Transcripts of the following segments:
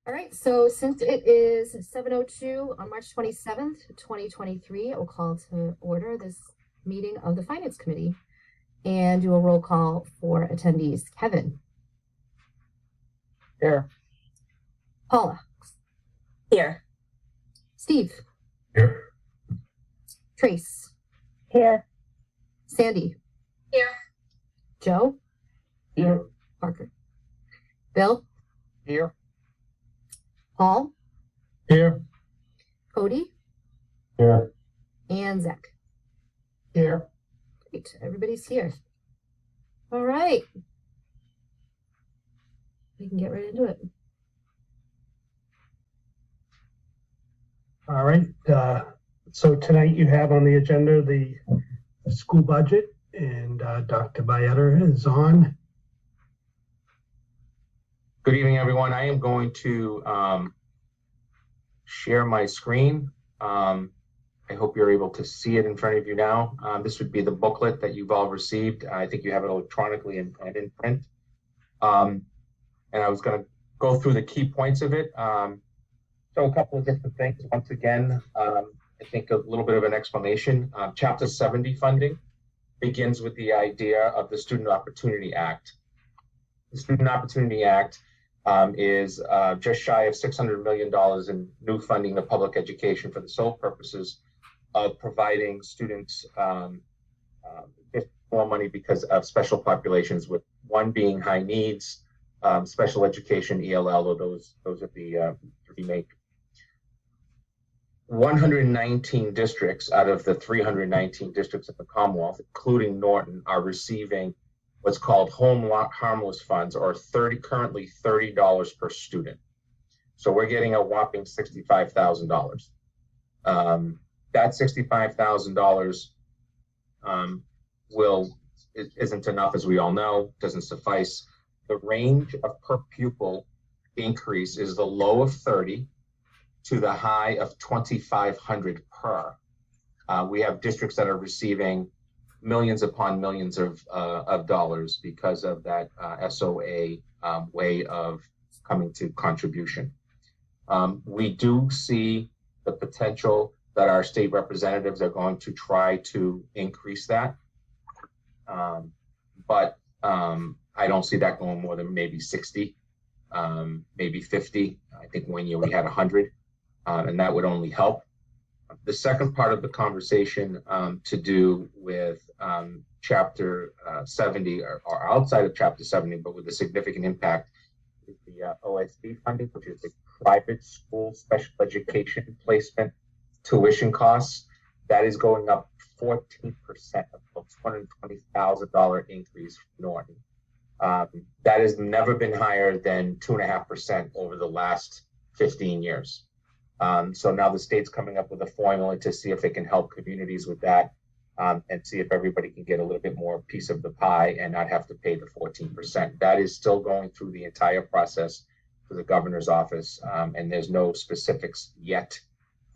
All right, so since it is 7:02 on March 27th, 2023, I will call to order this meeting of the Finance Committee and do a roll call for attendees. Kevin. Here. Paula. Here. Steve. Here. Trace. Here. Sandy. Here. Joe. Here. Parker. Bill. Here. Paul. Here. Cody. Here. And Zach. Here. Great, everybody's here. All right. We can get right into it. All right. So tonight you have on the agenda the school budget, and Dr. Bayetter is on. Good evening, everyone. I am going to share my screen. I hope you're able to see it in front of you now. This would be the booklet that you've all received. I think you have it electronically and in print. And I was going to go through the key points of it. So a couple of different things. Once again, I think a little bit of an explanation. Chapter 70 funding begins with the idea of the Student Opportunity Act. The Student Opportunity Act is just shy of $600 million in new funding to public education for the sole purposes of providing students more money because of special populations, with one being high needs, special education, ELL, or those are the three major. 119 districts out of the 319 districts of the Commonwealth, including Norton, are receiving what's called home harmless funds, or currently $30 per student. So we're getting a whopping $65,000. That $65,000 isn't enough, as we all know, doesn't suffice. The range of per pupil increase is the low of 30 to the high of 2,500 per. We have districts that are receiving millions upon millions of dollars because of that SOA way of coming to contribution. We do see the potential that our state representatives are going to try to increase that. But I don't see that going more than maybe 60, maybe 50. I think one year we had 100, and that would only help. The second part of the conversation to do with Chapter 70 or outside of Chapter 70, but with a significant impact, is the OSD funding, which is the private school special education placement tuition costs. That is going up 14%, a $220,000 increase for Norton. That has never been higher than 2.5% over the last 15 years. So now the state's coming up with a formula to see if it can help communities with that, and see if everybody can get a little bit more piece of the pie and not have to pay the 14%. That is still going through the entire process to the governor's office, and there's no specifics yet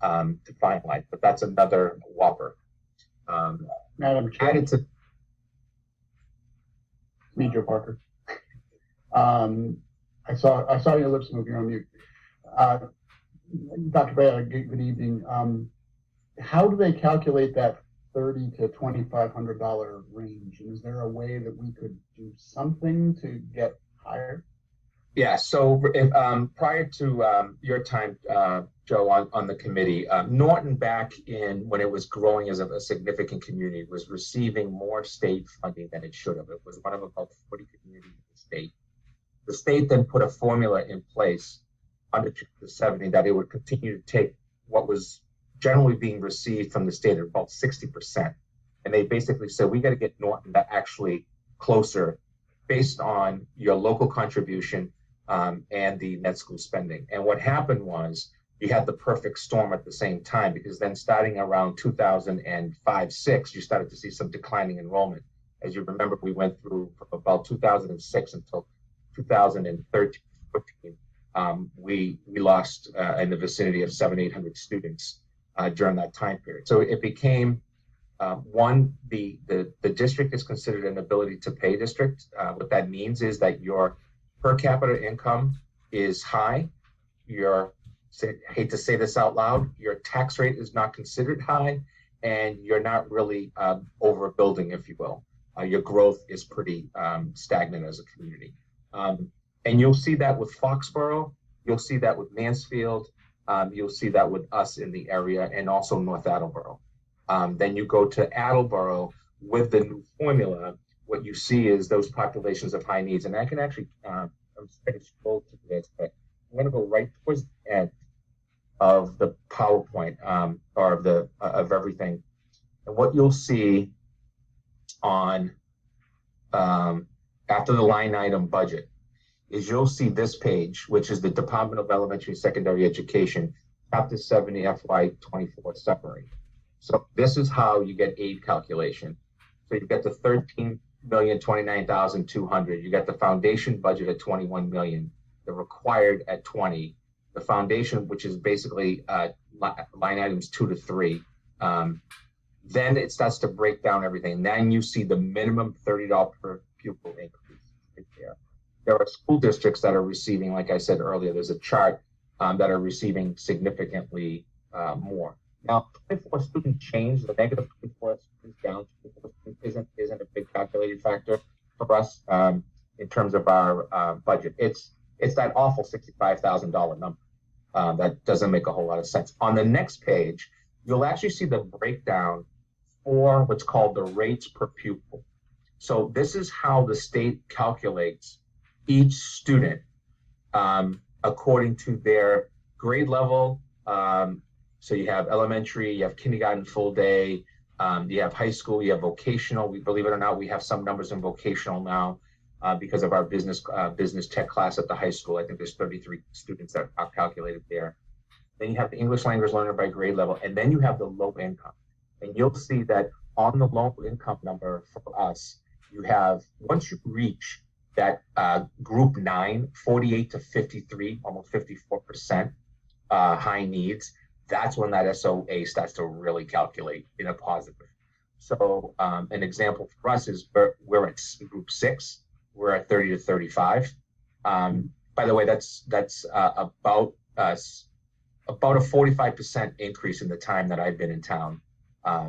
to finalize, but that's another whopper. Madam Chair, me, Joe Parker. I saw your lips move. You're on mute. Dr. Bayer, good evening. How do they calculate that $30 to $2,500 range? And is there a way that we could do something to get higher? Yeah, so if, prior to your time, Joe, on the committee, Norton, back in when it was growing as a significant community, was receiving more state funding than it should have. It was one of about 40 communities in the state. The state then put a formula in place under Chapter 70 that it would continue to take what was generally being received from the state at about 60%. And they basically said, we got to get Norton to actually closer based on your local contribution and the net school spending. And what happened was you had the perfect storm at the same time, because then starting around 2005-06, you started to see some declining enrollment. As you remember, we went through from about 2006 until 2013, 14. We lost in the vicinity of 700-800 students during that time period. So it became one, the district is considered an ability to pay district. What that means is that your per capita income is high, hate to say this out loud, your tax rate is not considered high, and you're not really overbuilding, if you will. Your growth is pretty stagnant as a community. And you'll see that with Foxborough, you'll see that with Mansfield, you'll see that with us in the area, and also North Attleboro. Then you go to Attleboro with the new formula, what you see is those populations of high needs. And I can actually, I'm just going to scroll to this, but I'm going to go right towards the end of the PowerPoint or of everything. And what you'll see on after the line item budget is you'll see this page, which is the Department of Elementary and Secondary Education, Chapter 70 FY24 summary. So this is how you get aid calculation. So you get the 13,029,200. You get the foundation budget at 21 million, the required at 20, the foundation, which is basically line items 2 to 3. Then it starts to break down everything. Then you see the minimum $30 per pupil increase right there. There are school districts that are receiving, like I said earlier, there's a chart that are receiving significantly more. Now, 24 student change, the negative 24 students down to 24 students isn't a big calculated factor for us in terms of our budget. It's that awful $65,000 number that doesn't make a whole lot of sense. On the next page, you'll actually see the breakdown for what's called the rates per pupil. So this is how the state calculates each student according to their grade level. So you have elementary, you have kindergarten full day, you have high school, you have vocational. We, believe it or not, we have some numbers in vocational now because of our business tech class at the high school. I think there's 33 students that are calculated there. Then you have the English language learner by grade level, and then you have the low income. And you'll see that on the low income number for us, you have, once you reach that group 9, 48 to 53, almost 54% high needs, that's when that SOA starts to really calculate in a positive. So an example for us is we're at group 6, we're at 30 to 35. By the way, that's about a 45% increase in the time that I've been in town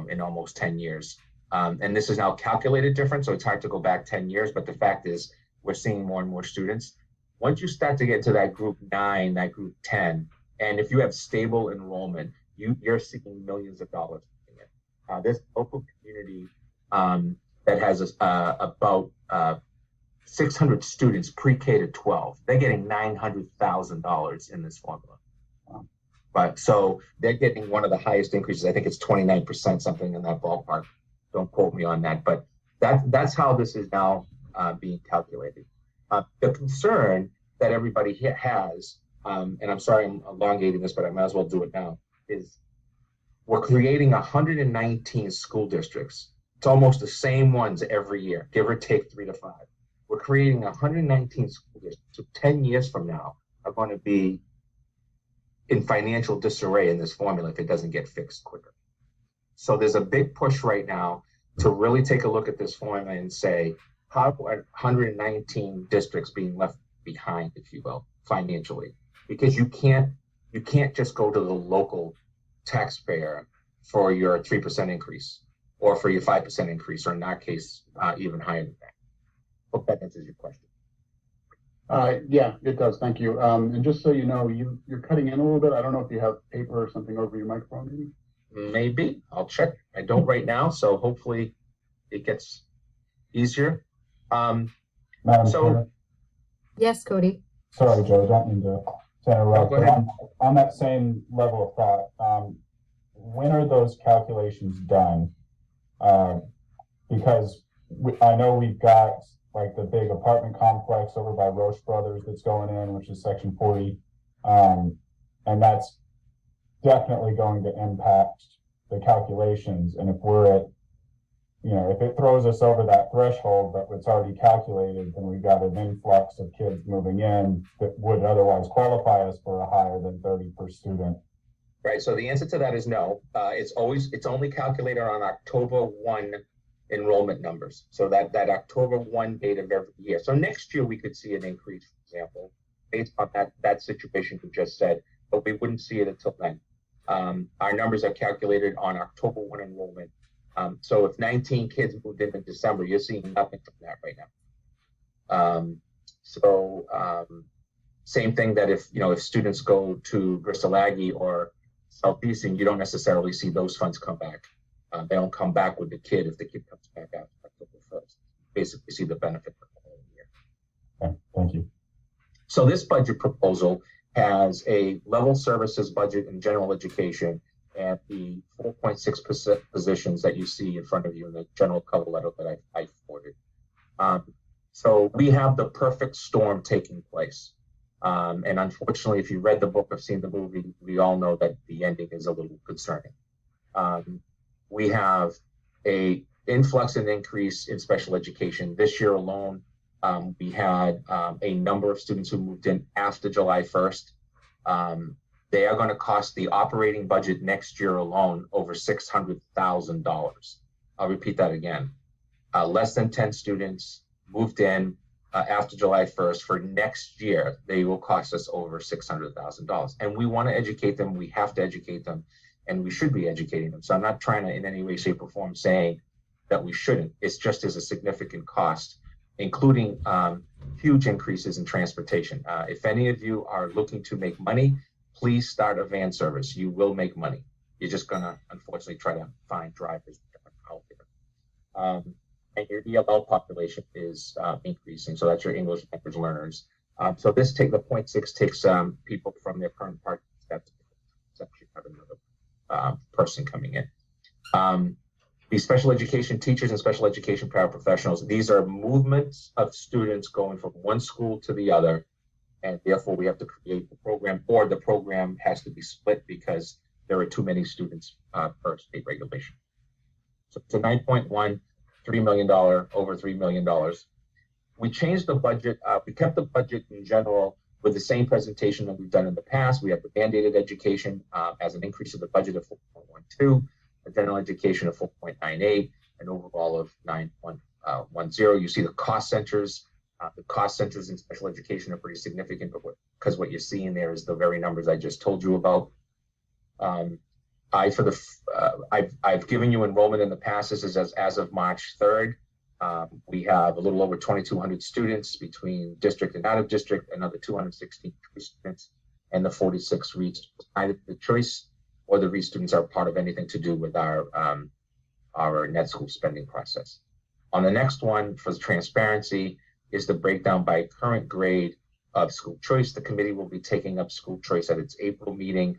in almost 10 years. And this is now calculated different, so it's hard to go back 10 years, but the fact is we're seeing more and more students. Once you start to get to that group 9, that group 10, and if you have stable enrollment, you're seeing millions of dollars. This local community that has about 600 students pre-K to 12, they're getting $900,000 in this formula. But so they're getting one of the highest increases. I think it's 29%, something in that ballpark. Don't quote me on that, but that's how this is now being calculated. The concern that everybody here has, and I'm sorry I'm elongating this, but I might as well do it now, is we're creating 119 school districts. It's almost the same ones every year, give or take 3 to 5. We're creating 119 school districts. So 10 years from now are going to be in financial disarray in this formula if it doesn't get fixed quicker. So there's a big push right now to really take a look at this formula and say, how are 119 districts being left behind, if you will, financially? Because you can't just go to the local taxpayer for your 3% increase or for your 5% increase, or in our case, even higher than that. Hope that answers your question. Yeah, it does. Thank you. And just so you know, you're cutting in a little bit. I don't know if you have paper or something over your microphone. Maybe. I'll check. I don't right now, so hopefully it gets easier. Madam So, Chair. Yes, Cody. Sorry, Joe, don't mean to interrupt. Go ahead. On that same level of thought, when are those calculations done? Because I know we've got like the big apartment complex over by Roche Brothers that's going in, which is section 40. And that's definitely going to impact the calculations. And if we're at, if it throws us over that threshold, but it's already calculated, then we've got an influx of kids moving in that would otherwise qualify us for a higher than 30 per student. right. So the answer to that is no. It's only calculated on October 1 enrollment numbers. So that October 1 date of every year. So next year we could see an increase, for example, based on that situation you just said, but we wouldn't see it until then. Our numbers are calculated on October 1 enrollment. So if 19 kids moved in December, you're seeing nothing from that right now. Same thing that if students go to Bristol Aggie or Southeastern, you don't necessarily see those funds come back. They don't come back with the kid if the kid comes back after October 1st. Basically see the benefit for the whole year. Okay, thank you. So this budget proposal has a level services budget in general education at the 4.6% positions that you see in front of you in the general cover letter that I forwarded. So we have the perfect storm taking place. And unfortunately, if you read the book or seen the movie, we all know that the ending is a little concerning. We have a influx and increase in special education. This year alone, we had a number of students who moved in after July 1st. They are going to cost the operating budget next year alone over $600,000. I'll repeat that again. Less than 10 students moved in after July 1st. For next year, they will cost us over $600,000. And we want to educate them. We have to educate them, and we should be educating them. So I'm not trying to in any way, shape, or form saying that we shouldn't. It's just as a significant cost, including huge increases in transportation. If any of you are looking to make money, please start a van service. You will make money. You're just going to, unfortunately, try to find drivers out there. And your ELL population is increasing. So that's your English language learners. So the 0.6 takes people from their current part. That's actually have another person coming in. The special education teachers and special education paraprofessionals, these are movements of students going from one school to the other, and therefore we have to create the program, or the program has to be split because there are too many students per state regulation. So it's a 9.1, $3 million, over $3 million. We changed the budget. We kept the budget in general with the same presentation that we've done in the past. We have the mandated education as an increase of the budget of 4.12, the general education of 4.98, an overall of 9.10. You see the cost centers. The cost centers in special education are pretty significant, because what you're seeing there is the very numbers I just told you about. I've given you enrollment in the past. This is as of March 3rd. We have a little over 2,200 students between district and out of district, another 216 students, and the 46 READ students. Either the choice or the READ students are part of anything to do with our net school spending process. On the next one, for transparency, is the breakdown by current grade of school choice. The committee will be taking up school choice at its April meeting.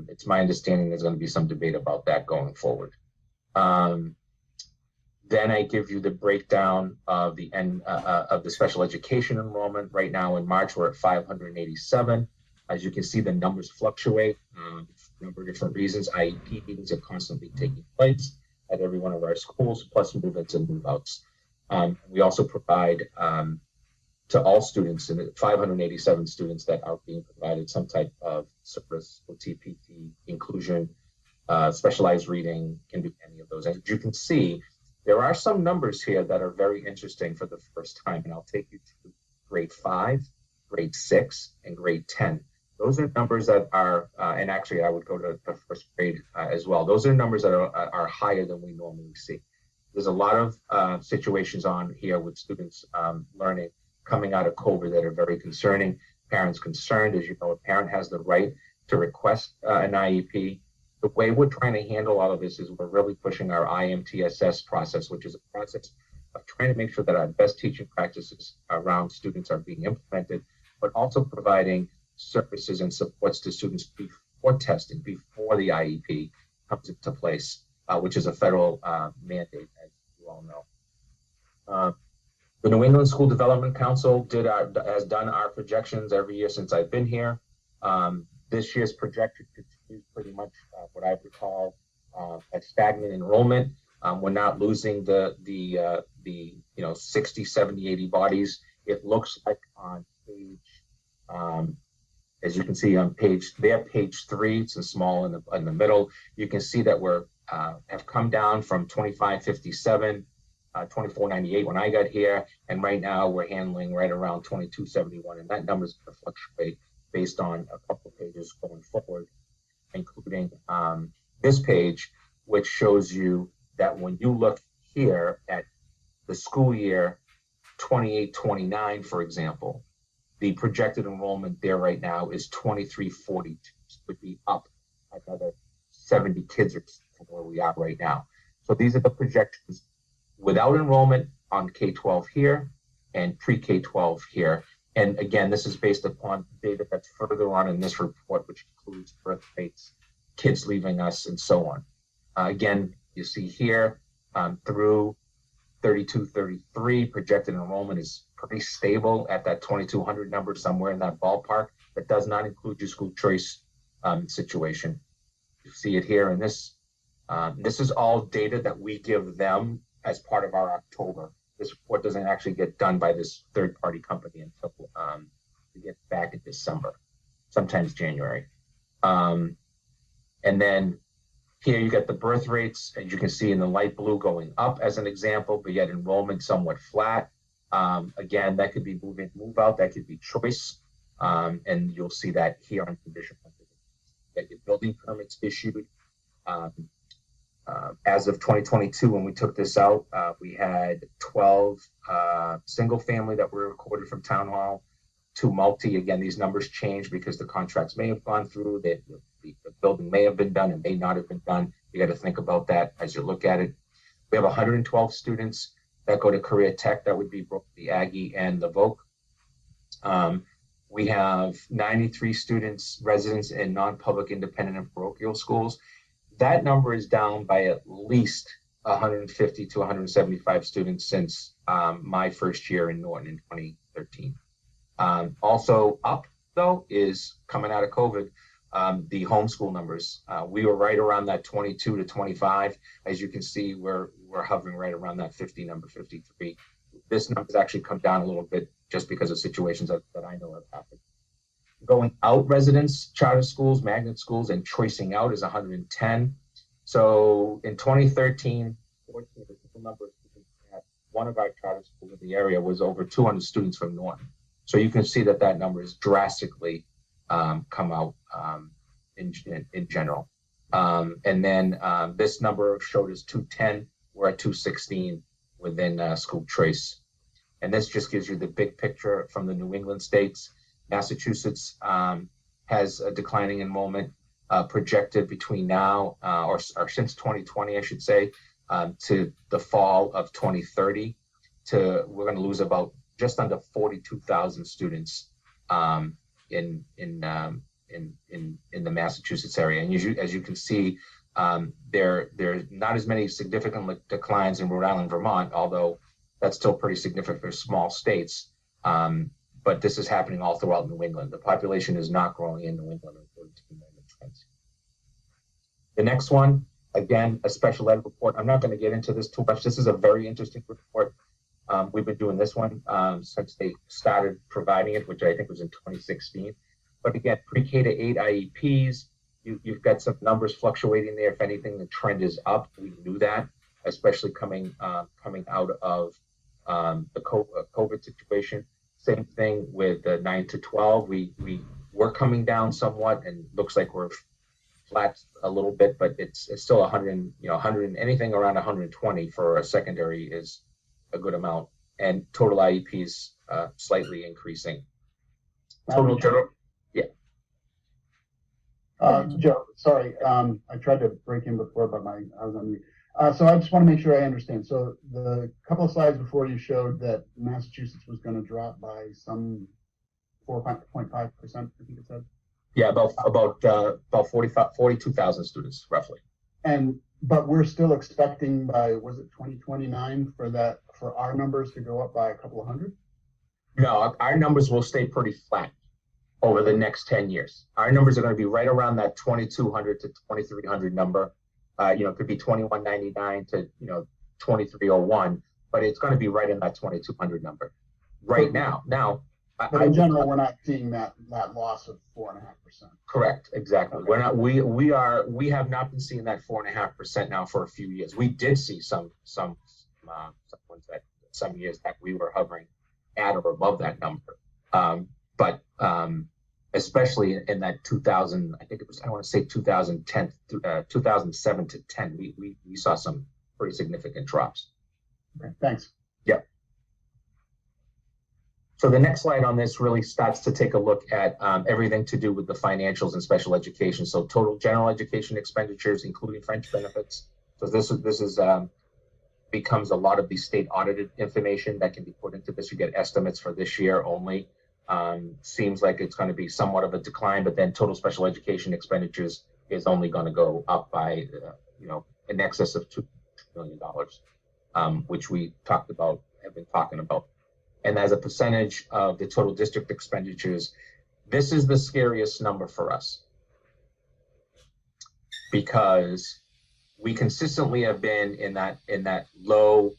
It's my understanding there's going to be some debate about that going forward. Then I give you the breakdown of the special education enrollment. Right now in March, we're at 587. As you can see, the numbers fluctuate for a number of different reasons. IEP meetings are constantly taking place at every one of our schools, plus move-ins and move-outs. We also provide to all students, and 587 students that are being provided some type of service, TPT, inclusion, specialized reading, can be any of those. As you can see, there are some numbers here that are very interesting for the first time, and I'll take you to grade 5, grade 6, and grade 10. Those are numbers that are, and actually I would go to the first grade as well. Those are numbers that are higher than we normally see. There's a lot of situations on here with students learning coming out of COVID that are very concerning. Parents concerned. As you know, a parent has the right to request an IEP. The way we're trying to handle all of this is we're really pushing our IMTSS process, which is a process of trying to make sure that our best teaching practices around students are being implemented, but also providing services and supports to students before testing, before the IEP comes into place, which is a federal mandate, as you all know. The New England School Development Council has done our projections every year since I've been here. This year's projection continues pretty much what I would call a stagnant enrollment. We're not losing the 60, 70, 80 bodies. It looks like on page, as you can see on page 3, it's in small in the middle. You can see that we're have come down from 2557 2498 when I got here, and right now we're handling right around 2271, and that number is going to fluctuate based on a couple of pages going forward, including this page, which shows you that when you look here at the school year 28-29, for example, the projected enrollment there right now is 2342, would be up another 70 kids or from where we are right now. So these are the projections without enrollment on K-12 here and pre-K-12 here. And again, this is based upon data that's further on in this report, which includes birth rates, kids leaving us, and so on. Again, you see here through 32-33, projected enrollment is pretty stable at that 2,200 number, somewhere in that ballpark. That does not include your school choice situation. You see it here in this. This is all data that we give them as part of our October. This report doesn't actually get done by this third-party company until we get back in December, sometimes January. And then here you get the birth rates, as you can see in the light blue, going up as an example, but yet enrollment somewhat flat. Again, that could be move out, that could be choice. And you'll see that here on conditional. Get your building permits issued. As of 2022, when we took this out, we had 12 single family that were recorded from town hall, 2 multi. Again, these numbers change because the contracts may have gone through, the building may have been done and may not have been done. You got to think about that as you look at it. We have 112 students that go to Career Tech. That would be both the Aggie and the Voc. We have 93 students, residents in non-public, independent, and parochial schools. That number is down by at least 150 to 175 students since my first year in Norton in 2013. Also up, though, is coming out of COVID, the homeschool numbers. We were right around that 22 to 25. As you can see, we're hovering right around that 50 number, 53. This number's actually come down a little bit just because of situations that I know have happened. Going out residents, charter schools, magnet schools, and choicing out is 110. So in 2013, 14, the number of students at one of our charter schools in the area was over 200 students from Norton. So you can see that that number has drastically come out in general. And then this number showed us 210. We're at 216 within school choice. And this just gives you the big picture from the New England states. Massachusetts has a declining enrollment projected between now or since 2020, I should say, to the fall of 2030. We're going to lose about just under 42,000 students in the Massachusetts area. And as you can see, there are not as many significant declines in Rhode Island, Vermont, although that's still pretty significant for small states. But this is happening all throughout New England. The population is not growing in New England according to the trends. The next one, again, a special ed report. I'm not going to get into this too much. This is a very interesting report. We've been doing this one since they started providing it, which I think was in 2016. But again, pre-K to 8 IEPs, you've got some numbers fluctuating there. If anything, the trend is up. We knew that, especially coming out of the COVID situation. Same thing with 9 to 12. We were coming down somewhat, and looks like we're flat a little bit, but it's still 100. 100, anything around 120 for a secondary is a good amount, and total IEPs slightly increasing. Total general, yeah. Joe, sorry, I tried to break in before, but I was on mute. So I just want to make sure I understand. So the couple of slides before you showed that Massachusetts was going to drop by some 4.5%, I think it said. Yeah, about 42,000 students roughly. But we're still expecting by, was it 2029 for our numbers to go up by a couple of hundred? No, our numbers will stay pretty flat over the next 10 years. Our numbers are going to be right around that 2,200 to 2,300 number. It could be 2,199 to 2,301, but it's going to be right in that 2,200 number right now. But in general, we're not seeing that loss of 4.5%. Correct, exactly. Okay. We're not. We have not been seeing that 4.5% now for a few years. We did see some when ones that some years that we were hovering at or above that number. But especially in that 2000, I think it was, I want to say 2010, 2007 to 10, we saw some pretty significant drops. Okay, thanks. Yep. So the next slide on this really starts to take a look at everything to do with the financials and special education. So total general education expenditures, including French benefits. So this is becomes a lot of the state audited information that can be put into this. You get estimates for this year only. Seems like it's going to be somewhat of a decline, but then total special education expenditures is only going to go up by, in excess of $2 million, which we have been talking about. And as a percentage of the total district expenditures, this is the scariest number for us because we consistently have been in that low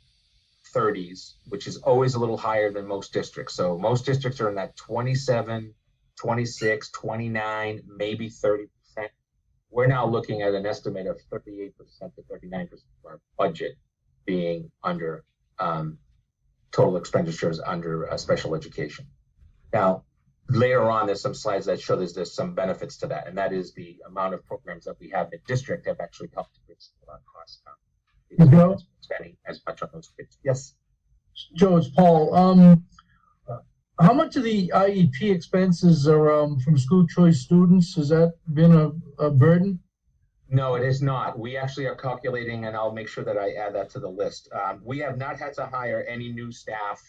30s, which is always a little higher than most districts. So most districts are in that 27, 26, 29, maybe 30%. We're now looking at an estimate of 38% to 39% of our budget being under total expenditures under special education. Now, later on, there's some slides that show there's some benefits to that, and that is the amount of programs that we have in district have actually helped to bring a lot of costs down. Because we're not spending as much on those kids. Yes. Joe, it's Paul. How much of the IEP expenses are from school choice students? Has that been a burden? No, it is not. We actually are calculating, and I'll make sure that I add that to the list. We have not had to hire any new staff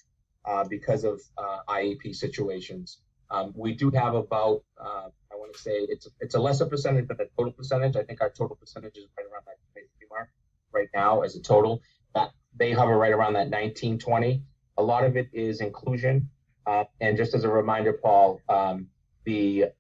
because of IEP situations. We do have about, I want to say it's a lesser percentage than the total percentage. I think our total percentage is right around that 23 mark right now as a total. That they hover right around that 19-20. A lot of it is inclusion. And just as a reminder, Paul, the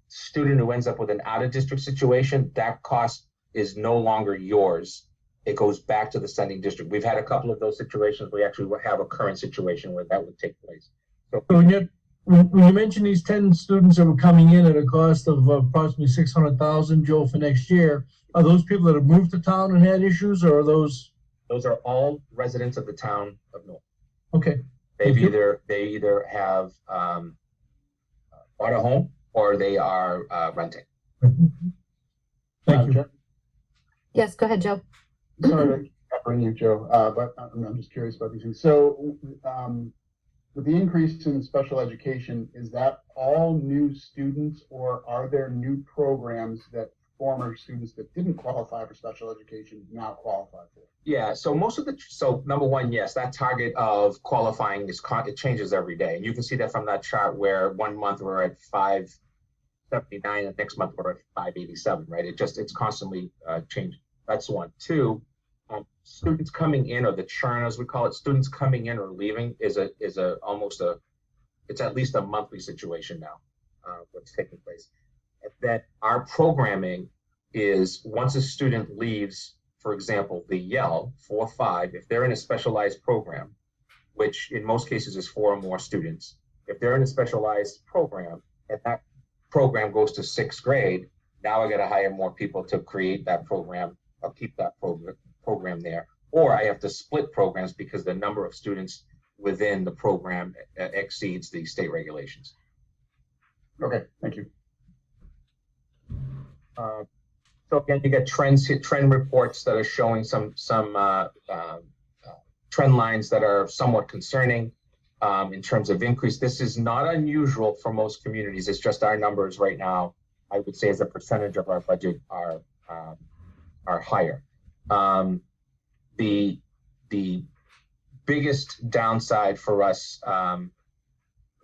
student who ends up with an out-of-district situation, that cost is no longer yours. It goes back to the sending district. We've had a couple of those situations. We actually have a current situation where that would take place. So when you mentioned these 10 students that were coming in at a cost of approximately $600,000, Joe, for next year, are those people that have moved to town and had issues, or are those? Those are all residents of the town of Norton. Okay. They either have bought a home or they are renting. Thank you. Joe? Yes, go ahead, Joe. Sorry to bring you, Joe, but I'm just curious about these things. So with the increase in special education, is that all new students, or are there new programs that former students that didn't qualify for special education now qualify for? Yeah, so number one, yes, that target of qualifying it changes every day. And you can see that from that chart where 1 month we're at 579 and next month we're at 587, right? It's constantly changing. That's one. Two, students coming in, or the churn as we call it, students coming in or leaving is it's at least a monthly situation now, what's taking place. That our programming is once a student leaves, for example, the Yell 4-5, if they're in a specialized program, which in most cases is 4 or more students, if they're in a specialized program and that program goes to 6th grade, now I got to hire more people to create that program or keep that program there. Or I have to split programs because the number of students within the program exceeds the state regulations. Okay, thank you. So again, you get trend reports that are showing some trend lines that are somewhat concerning in terms of increase. This is not unusual for most communities. It's just our numbers right now, I would say, as a percentage of our budget are higher. The biggest downside for us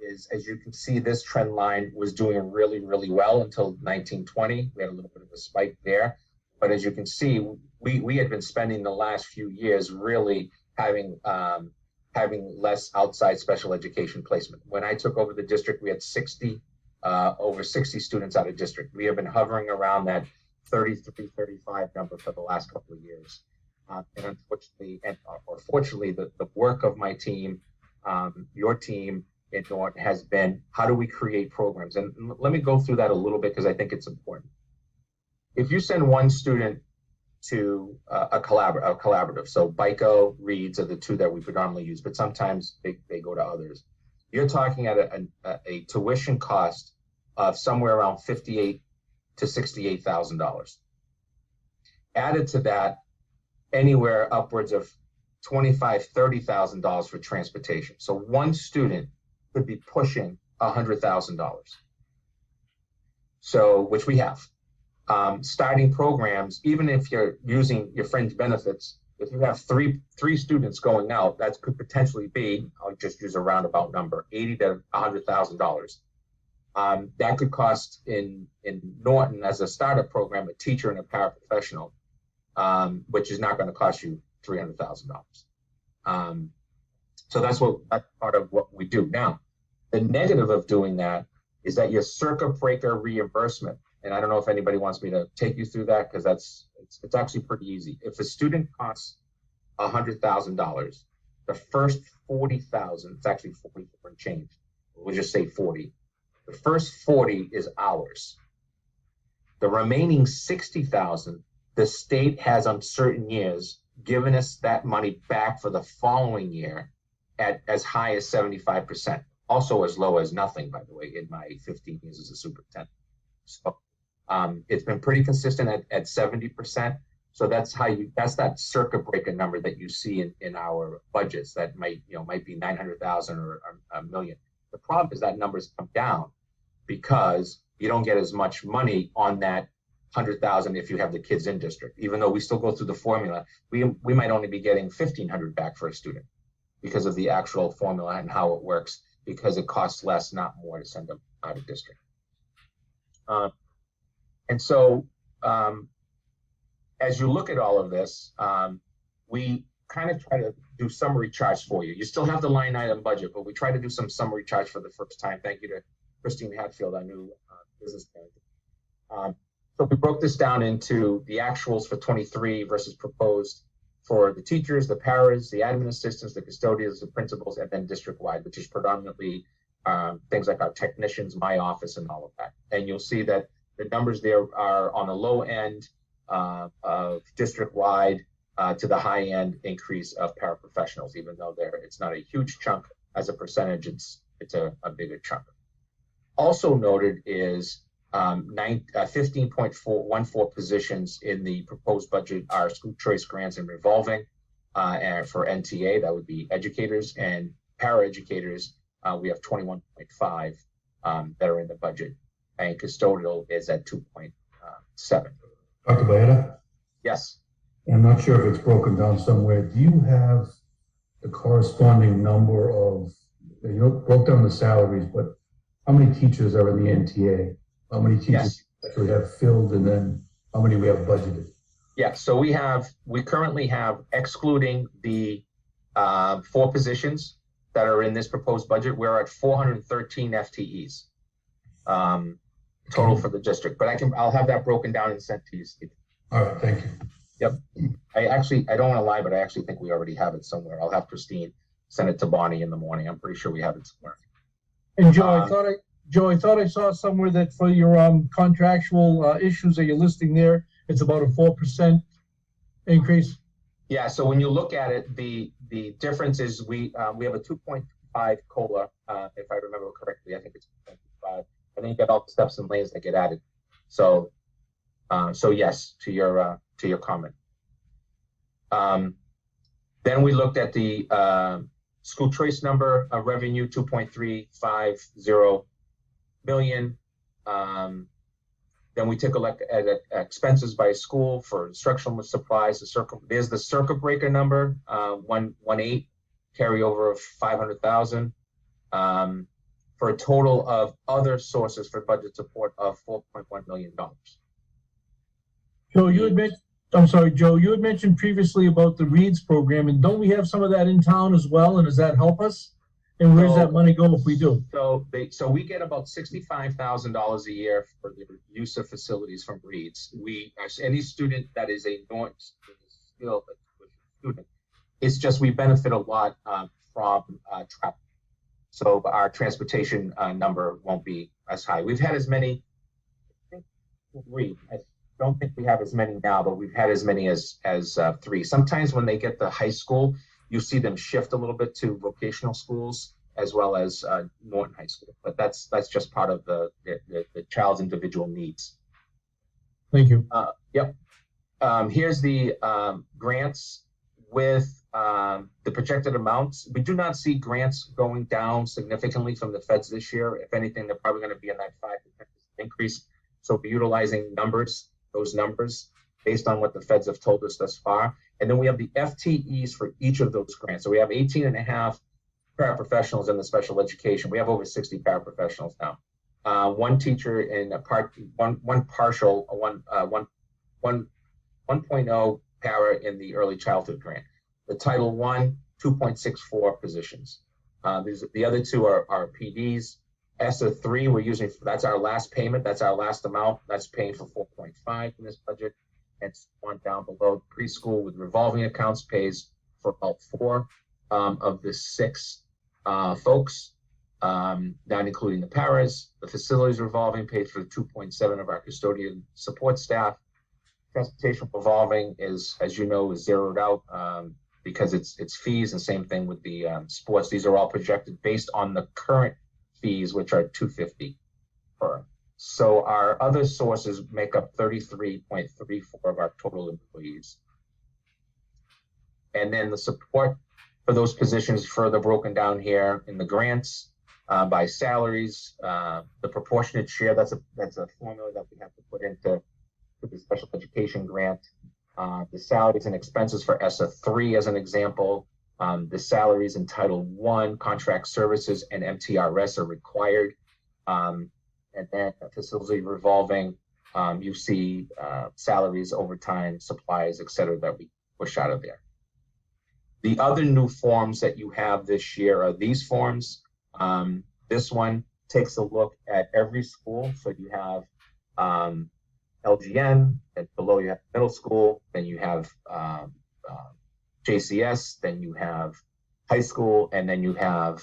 is, as you can see, this trend line was doing really, really well until 1920. We had a little bit of a spike there. But as you can see, we had been spending the last few years really having less outside special education placement. When I took over the district, we had over 60 students out of district. We have been hovering around that 33, 35 number for the last couple of years. And unfortunately, or fortunately, the work of my team, your team, in Norton has been, how do we create programs? And let me go through that a little bit because I think it's important. If you send one student to a collaborative. So BICO, Reads are the two that we predominantly use, but sometimes they go to others. You're talking at a tuition cost of somewhere around $58,000 to $68,000. Added to that, anywhere upwards of $25,000, $30,000 for transportation. So one student could be pushing $100,000. So, which we have. Starting programs, even if you're using your fringe benefits, if you have three students going out, that could potentially be, I'll just use a roundabout number, $80,000 to $100,000. That could cost in Norton as a startup program, a teacher and a paraprofessional, which is not going to cost you $300,000. So that's part of what we do. Now, the negative of doing that is that your circuit breaker reimbursement, and I don't know if anybody wants me to take you through that because it's actually pretty easy. If a student costs $100,000, the first $40,000, it's actually 44 and change. We'll just say 40. The first 40 is ours. The remaining 60,000, the state has on certain years given us that money back for the following year at as high as 75%. Also as low as nothing, by the way, in my 15 years as a superintendent. So it's been pretty consistent at 70%. So that's that circuit breaker number that you see in our budgets that might be 900,000 or a million. The problem is that numbers come down because you don't get as much money on that 100,000 if you have the kids in district. Even though we still go through the formula, we might only be getting 1,500 back for a student because of the actual formula and how it works, because it costs less, not more, to send them out of district. And so as you look at all of this, we kind of try to do summary charts for you. You still have the line item budget, but we try to do some summary charts for the first time. Thank you to Christine Hatfield, our new business manager. So we broke this down into the actuals for 23 versus proposed for the teachers, the paras, the admin assistants, the custodians, the principals, and then district-wide, which is predominantly things like our technicians, my office, and all of that. And you'll see that the numbers there are on the low end of district-wide to the high end increase of paraprofessionals, even though it's not a huge chunk as a percentage, it's a bigger chunk. Also noted is 15.414 positions in the proposed budget are school choice grants and revolving, and for NTA, that would be educators, and paraeducators, we have 21.5 that are in the budget, and custodial is at 2.7. Dr. Bayetta? Yes. I'm not sure if it's broken down somewhere. Do you have the corresponding number of, broke down the salaries, but how many teachers are in the NTA? How many teachers we have filled, and then how many we have budgeted? Yeah, so we currently have, excluding the 4 positions that are in this proposed budget, we're at 413 FTEs total for the district. But I'll have that broken down and sent to you, Steve. All right, thank you. Yep. I don't want to lie, but I actually think we already have it somewhere. I'll have Christine send it to Bonnie in the morning. I'm pretty sure we have it somewhere. And Joe, I thought I saw somewhere that for your contractual issues that you're listing there, it's about a 4% increase. Yeah. So when you look at it, the difference is we have a 2.5 COLA, if I remember correctly. I think it's 2.5, and then you get all the steps and lanes that get added. So yes, to your comment. Then we looked at the school choice number of revenue, 2.350 million. Then we took a look at expenses by school for instructional supplies. There's the circuit breaker number, 118, carryover of 500,000, for a total of other sources for budget support of $4.1 million. Joe, you had mentioned previously about the Reads program, and don't we have some of that in town as well? And does that help us? And where does that money go if we do? So we get about $65,000 a year for the use of facilities from Reads. Any student that is a Norton student, it's just we benefit a lot from travel. So our transportation number won't be as high. We've had as many, I think, don't think we have as many now, but we've had as many as 3. Sometimes when they get to high school, you see them shift a little bit to vocational schools as well as Norton High School. But that's just part of the child's individual needs. Thank you. Yep. Here's the grants with the projected amounts. We do not see grants going down significantly from the feds this year. If anything, they're probably going to be in that 5 to 10% increase. So we're utilizing those numbers based on what the feds have told us thus far. And then we have the FTEs for each of those grants. So we have 18 and a half paraprofessionals in the special education. We have over 60 paraprofessionals now. One teacher in a one partial, 1.0 para in the early childhood grant. The Title I, 2.64 positions. The other 2 are PDs. ESSA 3, we're using, that's our last payment. That's our last amount. That's paying for 4.5 in this budget. And one down below, preschool with revolving accounts pays for about 4 of the 6 folks, not including the paras. The facilities revolving paid for 2.7 of our custodian support staff. Transportation revolving is, as you know, is zeroed out because it's fees, and same thing with the sports. These are all projected based on the current fees, which are $250 per. So our other sources make up 33.34 of our total employees. And then the support for those positions further broken down here in the grants by salaries, the proportionate share, that's a formula that we have to put into the special education grant. The salaries and expenses for ESSA 3 as an example. The salaries in Title I, contract services, and MTRS are required. And then facility revolving, you see salaries, overtime, supplies, et cetera, that we push out of there. The other new forms that you have this year are these forms. This one takes a look at every school. So you have LGN, and below you have middle school, then you have JCS, then you have high school, and then you have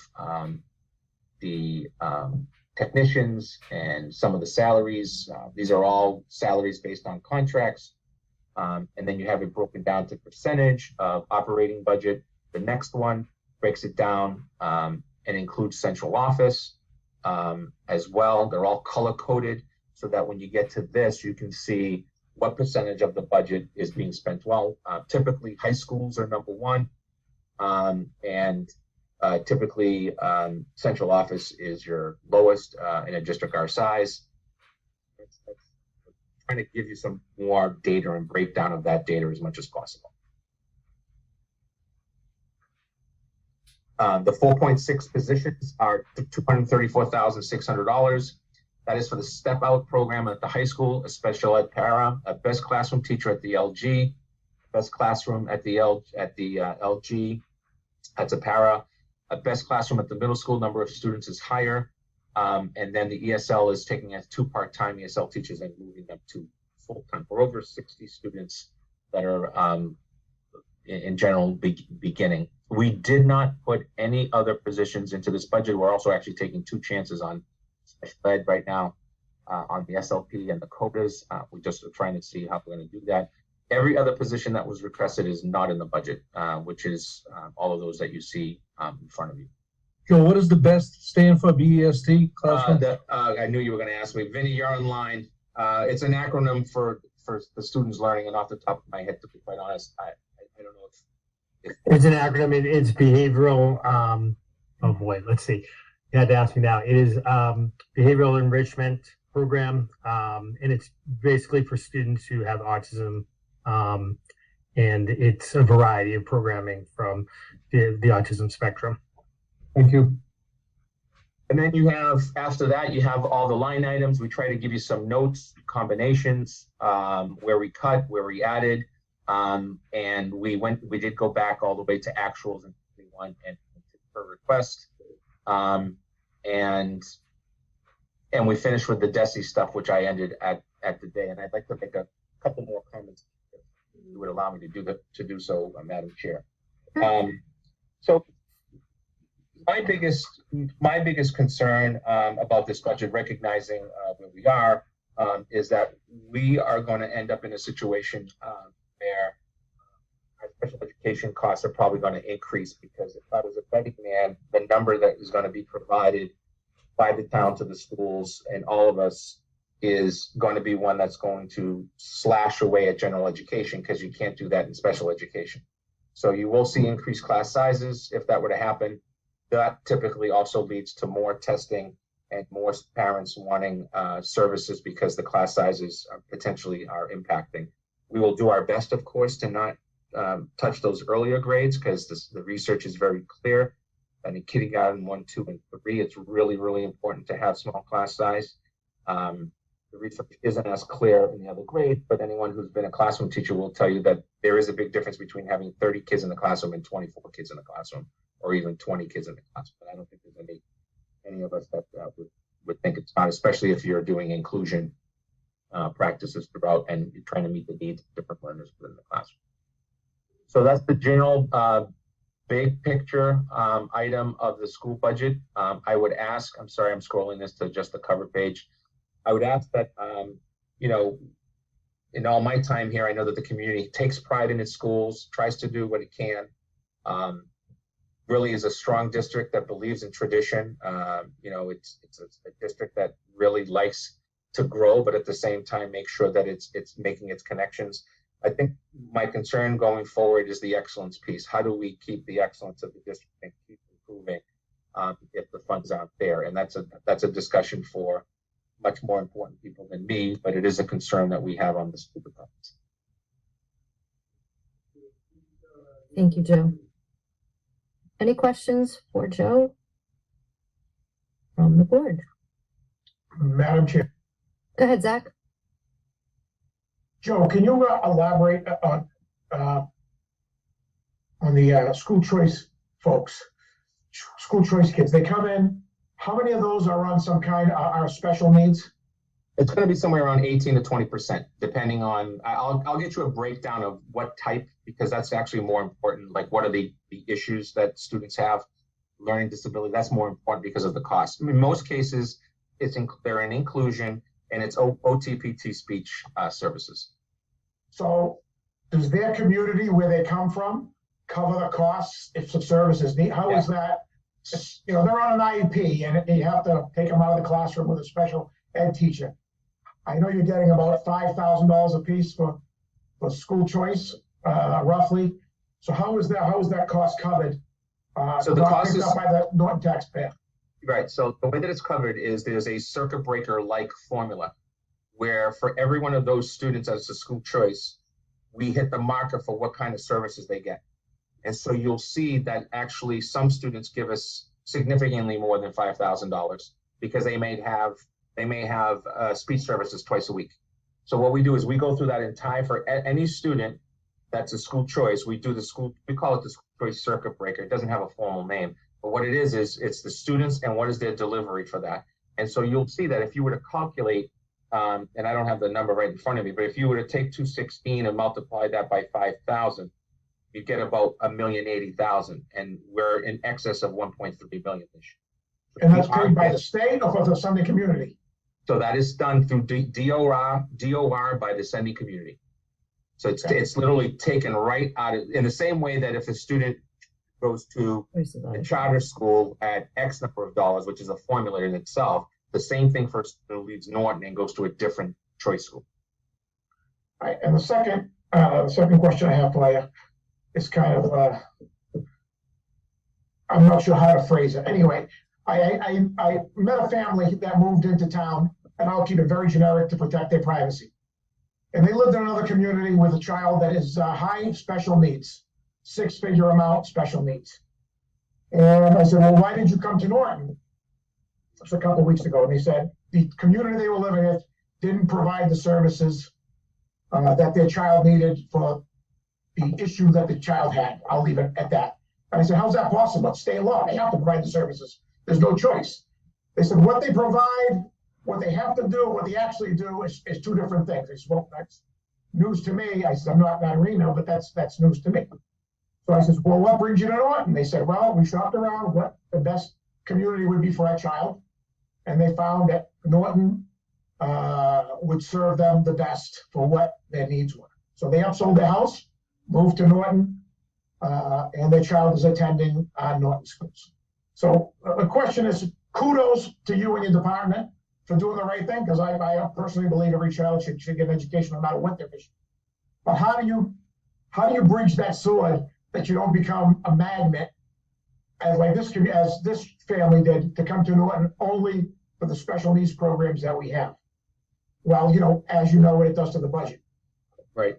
the technicians and some of the salaries. These are all salaries based on contracts. And then you have it broken down to percentage of operating budget. The next one breaks it down and includes central office as well. They're all color coded so that when you get to this, you can see what percentage of the budget is being spent. Well, typically high schools are number 1. And typically central office is your lowest in a district our size. That's trying to give you some more data and breakdown of that data as much as possible. The 4.6 positions are $234,600. That is for the step out program at the high school, a special ed para, a best classroom teacher at the LG, best classroom at the LG, that's a para, a best classroom at the middle school, number of students is higher. And then the ESL is taking as 2 part-time ESL teachers and moving them to full-time. We're over 60 students that are in general beginning. We did not put any other positions into this budget. We're also actually taking 2 chances on special ed right now on the SLP and the quotas. We just are trying to see how we're going to do that. Every other position that was requested is not in the budget, which is all of those that you see in front of you. Joe, what does the BEST stand for, BEST? I knew you were going to ask me. Vinny, you're online. It's an acronym for the students learning, and off the top of my head, to be quite honest, I don't know if it's an acronym. It's behavioral. Oh boy, let's see. You had to ask me now. It is behavioral enrichment program, and it's basically for students who have autism, and it's a variety of programming from the autism spectrum. Thank you. And then you have, after that, you have all the line items. We try to give you some notes, combinations, where we cut, where we added, and we did go back all the way to actuals in 21 and per request. And we finished with the DESE stuff, which I ended at the day. And I'd like to make a couple more comments if you would allow me to do so, Madam Chair. So my biggest concern about this budget, recognizing where we are, is that we are going to end up in a situation where our special education costs are probably going to increase, because if I was a betting man, the number that is going to be provided by the town to the schools and all of us is going to be one that's going to slash away at general education, because you can't do that in special education. So you will see increased class sizes if that were to happen. That typically also leads to more testing and more parents wanting services, because the class sizes potentially are impacting. We will do our best, of course, to not touch those earlier grades, because the research is very clear. And in kindergarten 1, 2, and 3, it's really, really important to have small class size. The research isn't as clear in the other grades, but anyone who's been a classroom teacher will tell you that there is a big difference between having 30 kids in the classroom and 24 kids in the classroom, or even 20 kids in the classroom. But I don't think there's any of us that would think it's not, especially if you're doing inclusion practices throughout and you're trying to meet the needs of different learners within the classroom. So that's the general big picture item of the school budget. I would ask, I'm sorry, I'm scrolling this to just the cover page. I would ask that, you know, in all my time here, I know that the community takes pride in its schools, tries to do what it can, really is a strong district that believes in tradition. You know, it's a district that really likes to grow, but at the same time, make sure that it's making its connections. I think my concern going forward is the excellence piece. How do we keep the excellence of the district and keep improving if the funds aren't there? And that's a discussion for much more important people than me, but it is a concern that we have on the school departments. Thank you, Joe. Any questions for Joe from the board? Madam Chair. Go ahead, Zach. Joe, can you elaborate on the school choice folks, school choice kids? They come in, how many of those are on some kind are special needs? It's going to be somewhere around 18 to 20%, depending on, I'll get you a breakdown of what type, because that's actually more important. Like, what are the issues that students have? Learning disability, that's more important because of the cost. In most cases, they're in inclusion, and it's OTPT speech services. So does their community where they come from cover the costs if the services need? How is that? You know, they're on an IEP and you have to take them out of the classroom with a special ed teacher. I know you're getting about $5,000 a piece for school choice, roughly. So how is that cost covered? So the cost is up by the Norton taxpayer. Right. So the way that it's covered is there's a circuit breaker like formula where for every one of those students as a school choice, we hit the marker for what kind of services they get. And so you'll see that actually some students give us significantly more than $5,000 because they may have speech services twice a week. So what we do is we go through that entire, for any student that's a school choice, we call it the school choice circuit breaker. It doesn't have a formal name, but what it is it's the students and what is their delivery for that. And so you'll see that if you were to calculate, and I don't have the number right in front of me, but if you were to take 216 and multiply that by 5,000, you get about 1,080,000, and we're in excess of 1.3 billion this year. And that's paid by the state or for the Sunday community? So that is done through DOR by the sending community. So it's literally taken right out of, in the same way that if a student goes to a charter school at X number of dollars, which is a formula in itself, the same thing for a student who leaves Norton and goes to a different choice school. All right, and the second question I have for you is kind of, I'm not sure how to phrase it. Anyway, I met a family that moved into town, and I'll keep it very generic to protect their privacy. And they lived in another community with a child that is high special needs, 6-figure amount special needs. And I said, well, why did you come to Norton? Just a couple of weeks ago. And they said the community they were living in didn't provide the services that their child needed for the issue that the child had. I'll leave it at that. And I said, how's that possible? It's state law. They have to provide the services. There's no choice. They said, what they provide, what they have to do, what they actually do is two different things. I said, well, that's news to me. I said, I'm not Reno, but that's news to me. So I said, well, what brings you to Norton? They said, well, we shopped around what the best community would be for our child. And they found that Norton would serve them the best for what their needs were. So they upsold their house, moved to Norton, and their child is attending Norton schools. So the question is, kudos to you and your department for doing the right thing, because I personally believe every child should get an education no matter what their vision. But how do you bridge that sword that you don't become a magnet as this family did, to come to Norton only for the special needs programs that we have? Well, as you know what it does to the budget. Right.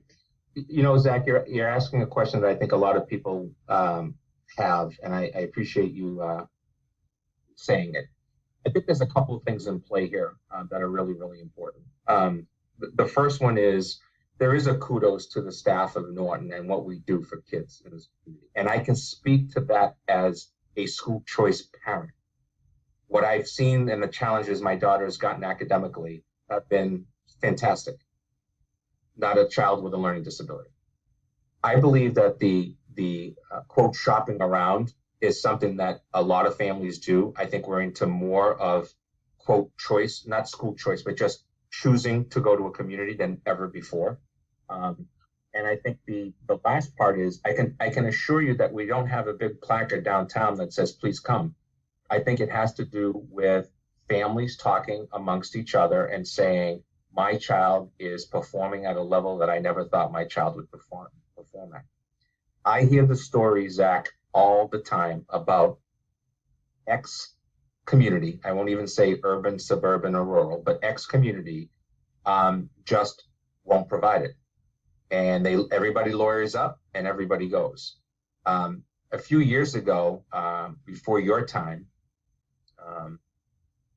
Zach, you're asking a question that I think a lot of people have, and I appreciate you saying it. I think there's a couple of things in play here that are really, really important. The first one is there is a kudos to the staff of Norton and what we do for kids in this community. And I can speak to that as a school choice parent. What I've seen and the challenges my daughter has gotten academically have been fantastic. Not a child with a learning disability. I believe that the quote shopping around is something that a lot of families do. I think we're into more of quote choice, not school choice, but just choosing to go to a community than ever before. And I think the last part is I can assure you that we don't have a big placard downtown that says, please come. I think it has to do with families talking amongst each other and saying, my child is performing at a level that I never thought my child would perform at. I hear the story, Zach, all the time about X community. I won't even say urban, suburban, or rural, but X community just won't provide it. And everybody lawyers up and everybody goes. A few years ago, before your time,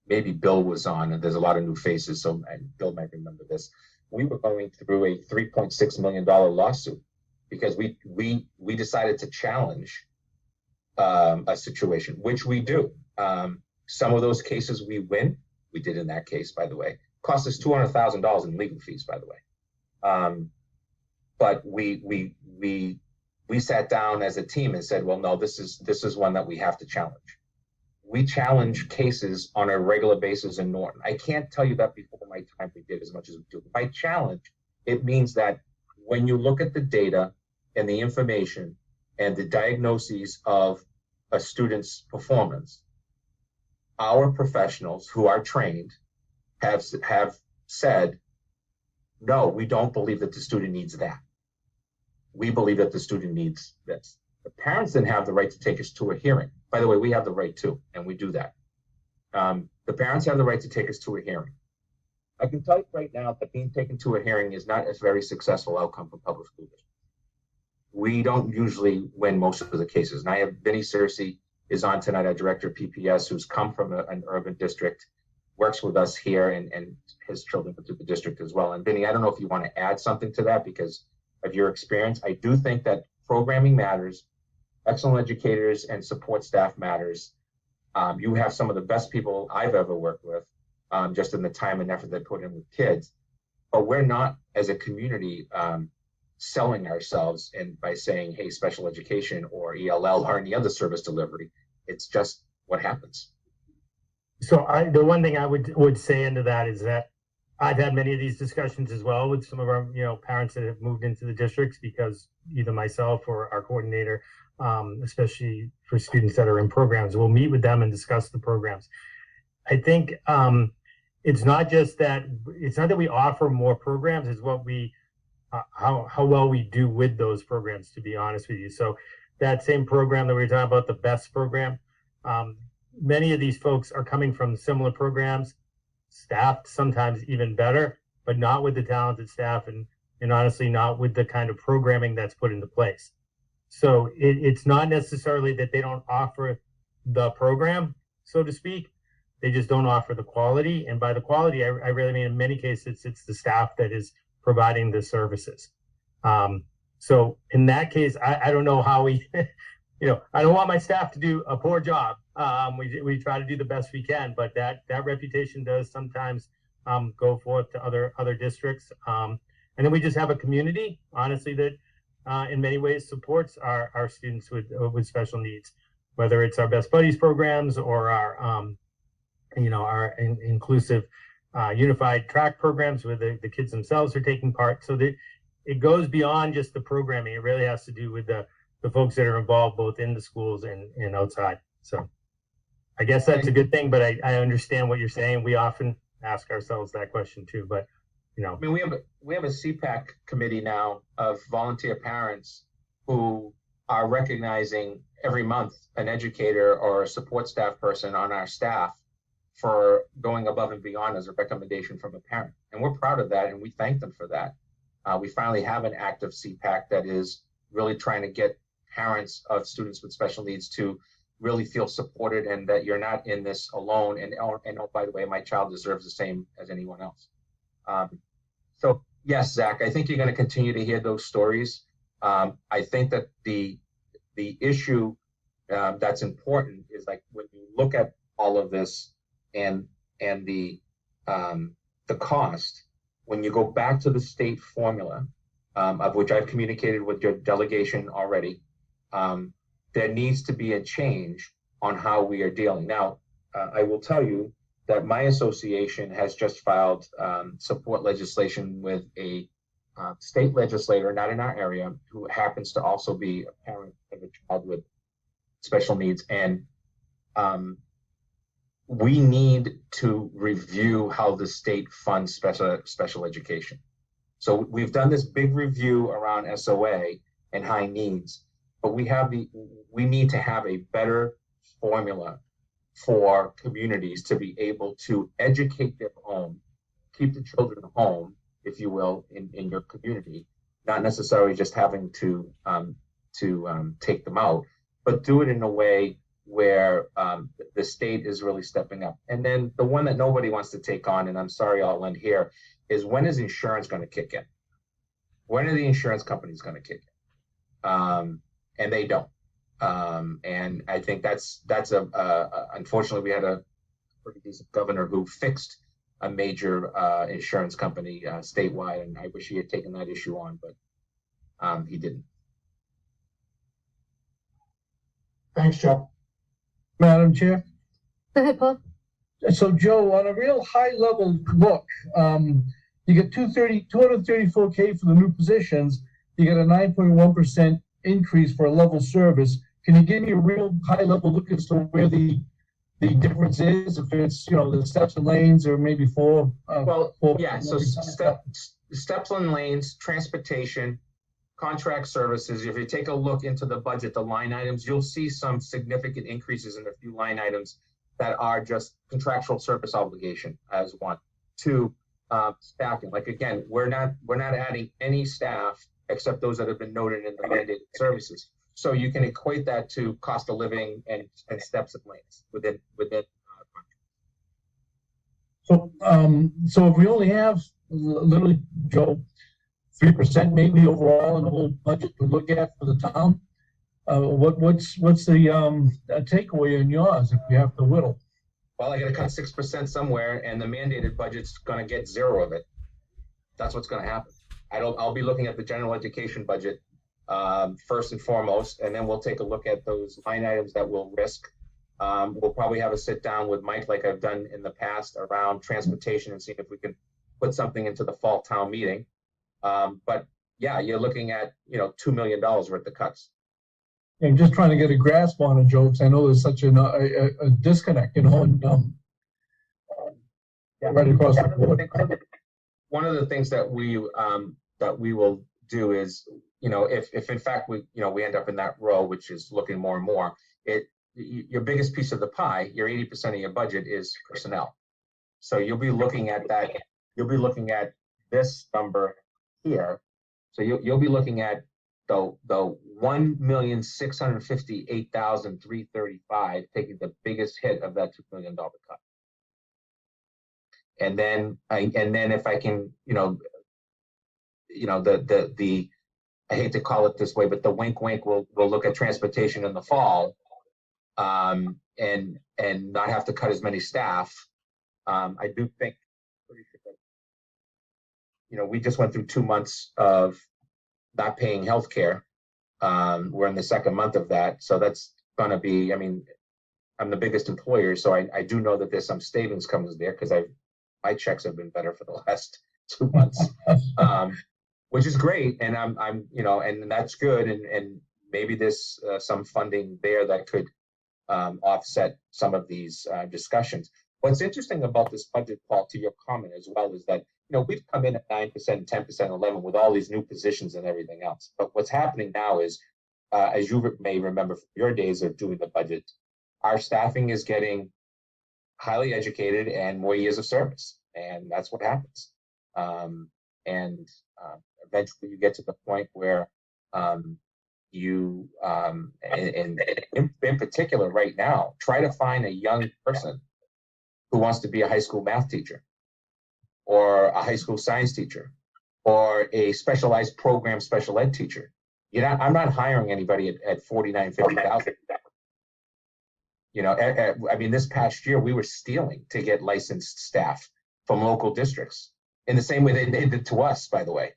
maybe Bill was on, and there's a lot of new faces, so Bill might remember this. We were going through a $3.6 million lawsuit because we decided to challenge a situation, which we do. Some of those cases we win. We did in that case, by the way. Cost us $200,000 in legal fees, by the way. But we sat down as a team and said, well, no, this is one that we have to challenge. We challenge cases on a regular basis in Norton. I can't tell you that before my time we did as much as we do. By challenge, it means that when you look at the data and the information and the diagnoses of a student's performance, our professionals who are trained have said, no, we don't believe that the student needs that. We believe that the student needs this. The parents then have the right to take us to a hearing. By the way, we have the right too, and we do that. The parents have the right to take us to a hearing. I can tell you right now that being taken to a hearing is not a very successful outcome for public school districts. We don't usually win most of the cases. And I have Vinny Searcy is on tonight, our director of PPS, who's come from an urban district, works with us here, and his children go through the district as well. And Vinny, I don't know if you want to add something to that because of your experience. I do think that programming matters, excellent educators and support staff matters. You have some of the best people I've ever worked with, just in the time and effort they put in with kids. But we're not, as a community, selling ourselves and by saying, hey, special education or ELL or any other service delivery. It's just what happens. So the one thing I would say into that is that I've had many of these discussions as well with some of our parents that have moved into the districts, because either myself or our coordinator, especially for students that are in programs, we'll meet with them and discuss the programs. I think it's not that we offer more programs, it's what we how well we do with those programs, to be honest with you. So that same program that we were talking about, the BEST program, many of these folks are coming from similar programs, staffed sometimes even better, but not with the talented staff and honestly not with the kind of programming that's put into place. So it's not necessarily that they don't offer the program, so to speak. They just don't offer the quality. And by the quality, I really mean in many cases, it's the staff that is providing the services. So in that case, I don't know how we, I don't want my staff to do a poor job. We try to do the best we can, but that reputation does sometimes go forth to other districts. And then we just have a community, honestly, that in many ways supports our students with special needs, whether it's our Best Buddies programs or our inclusive unified track programs where the kids themselves are taking part. So that it goes beyond just the programming. It really has to do with the folks that are involved both in the schools and outside. So I guess that's a good thing, but I understand what you're saying. We often ask ourselves that question too, but you know. I mean, we have a CPAC committee now of volunteer parents who are recognizing every month an educator or a support staff person on our staff for going above and beyond as a recommendation from a parent. And we're proud of that, and we thank them for that. We finally have an active CPAC that is really trying to get parents of students with special needs to really feel supported and that you're not in this alone. And oh, by the way, my child deserves the same as anyone else. So yes, Zach, I think you're going to continue to hear those stories. I think that the issue that's important is like when you look at all of this and the cost, when you go back to the state formula, of which I've communicated with your delegation already, there needs to be a change on how we are dealing. Now, I will tell you that my association has just filed support legislation with a state legislator, not in our area, who happens to also be a parent of a child with special needs. And we need to review how the state funds special education. So we've done this big review around SOA and high needs, but we need to have a better formula for communities to be able to educate their own, keep the children home, if you will, in your community, not necessarily just having to take them out, but do it in a way where the state is really stepping up. And then the one that nobody wants to take on, and I'm sorry, I'll end here, is when is insurance going to kick in? When are the insurance companies going to kick in? And they don't. And I think that's unfortunately, we had a pretty decent governor who fixed a major insurance company statewide, and I wish he had taken that issue on, but he didn't. Thanks, Joe. Madam Chair. Go ahead, Paul. So Joe, on a real high level look, you get 234K for the new positions. You get a 9.1% increase for a level service. Can you give me a real high level look as to where the difference is? If it's, the steps and lanes or maybe four. So steps and lanes, transportation, contract services. If you take a look into the budget, the line items, you'll see some significant increases in a few line items that are just contractual service obligation as one. Two, staffing. Like again, we're not adding any staff except those that have been noted in the mandated services. So you can equate that to cost of living and steps and lanes within. So if we only have literally, Joe, 3% maybe overall in the whole budget to look at for the town, what's the takeaway in yours if we have to whittle? Well, I got to cut 6% somewhere, and the mandated budget's going to get zero of it. That's what's going to happen. I'll be looking at the general education budget first and foremost, and then we'll take a look at those line items that we'll risk. We'll probably have a sit down with Mike like I've done in the past around transportation and see if we can put something into the fall town meeting. But yeah, you're looking at, $2 million worth of cuts. And just trying to get a grasp on it, Joe, because I know there's such a disconnect, and right across the board. One of the things that we will do is, if in fact we end up in that row, which is looking more and more, your biggest piece of the pie, your 80% of your budget is personnel. So you'll be looking at that. You'll be looking at this number here. So you'll be looking at the 1,658,335 taking the biggest hit of that $2 million cut. And then if I can, I hate to call it this way, but the wink we'll look at transportation in the fall, and not have to cut as many staff. I do think, we just went through 2 months of not paying healthcare. We're in the second month of that, so that's going to be. I'm the biggest employer, so I do know that there's some savings comes there because I've my checks have been better for the last 2 months, which is great. And I'm, and that's good. And maybe there's some funding there that could offset some of these discussions. What's interesting about this budget, Paul, to your comment as well, is that, we've come in at 9%, 10%, 11% with all these new positions and everything else. But what's happening now is, as you may remember from your days of doing the budget, our staffing is getting highly educated and more years of service. And that's what happens. Eventually you get to the point where you, in particular right now, try to find a young person who wants to be a high school math teacher or a high school science teacher or a specialized program special ed teacher. I'm not hiring anybody at $49,000, $50,000. I mean, this past year we were stealing to get licensed staff from local districts in the same way they did to us, by the way.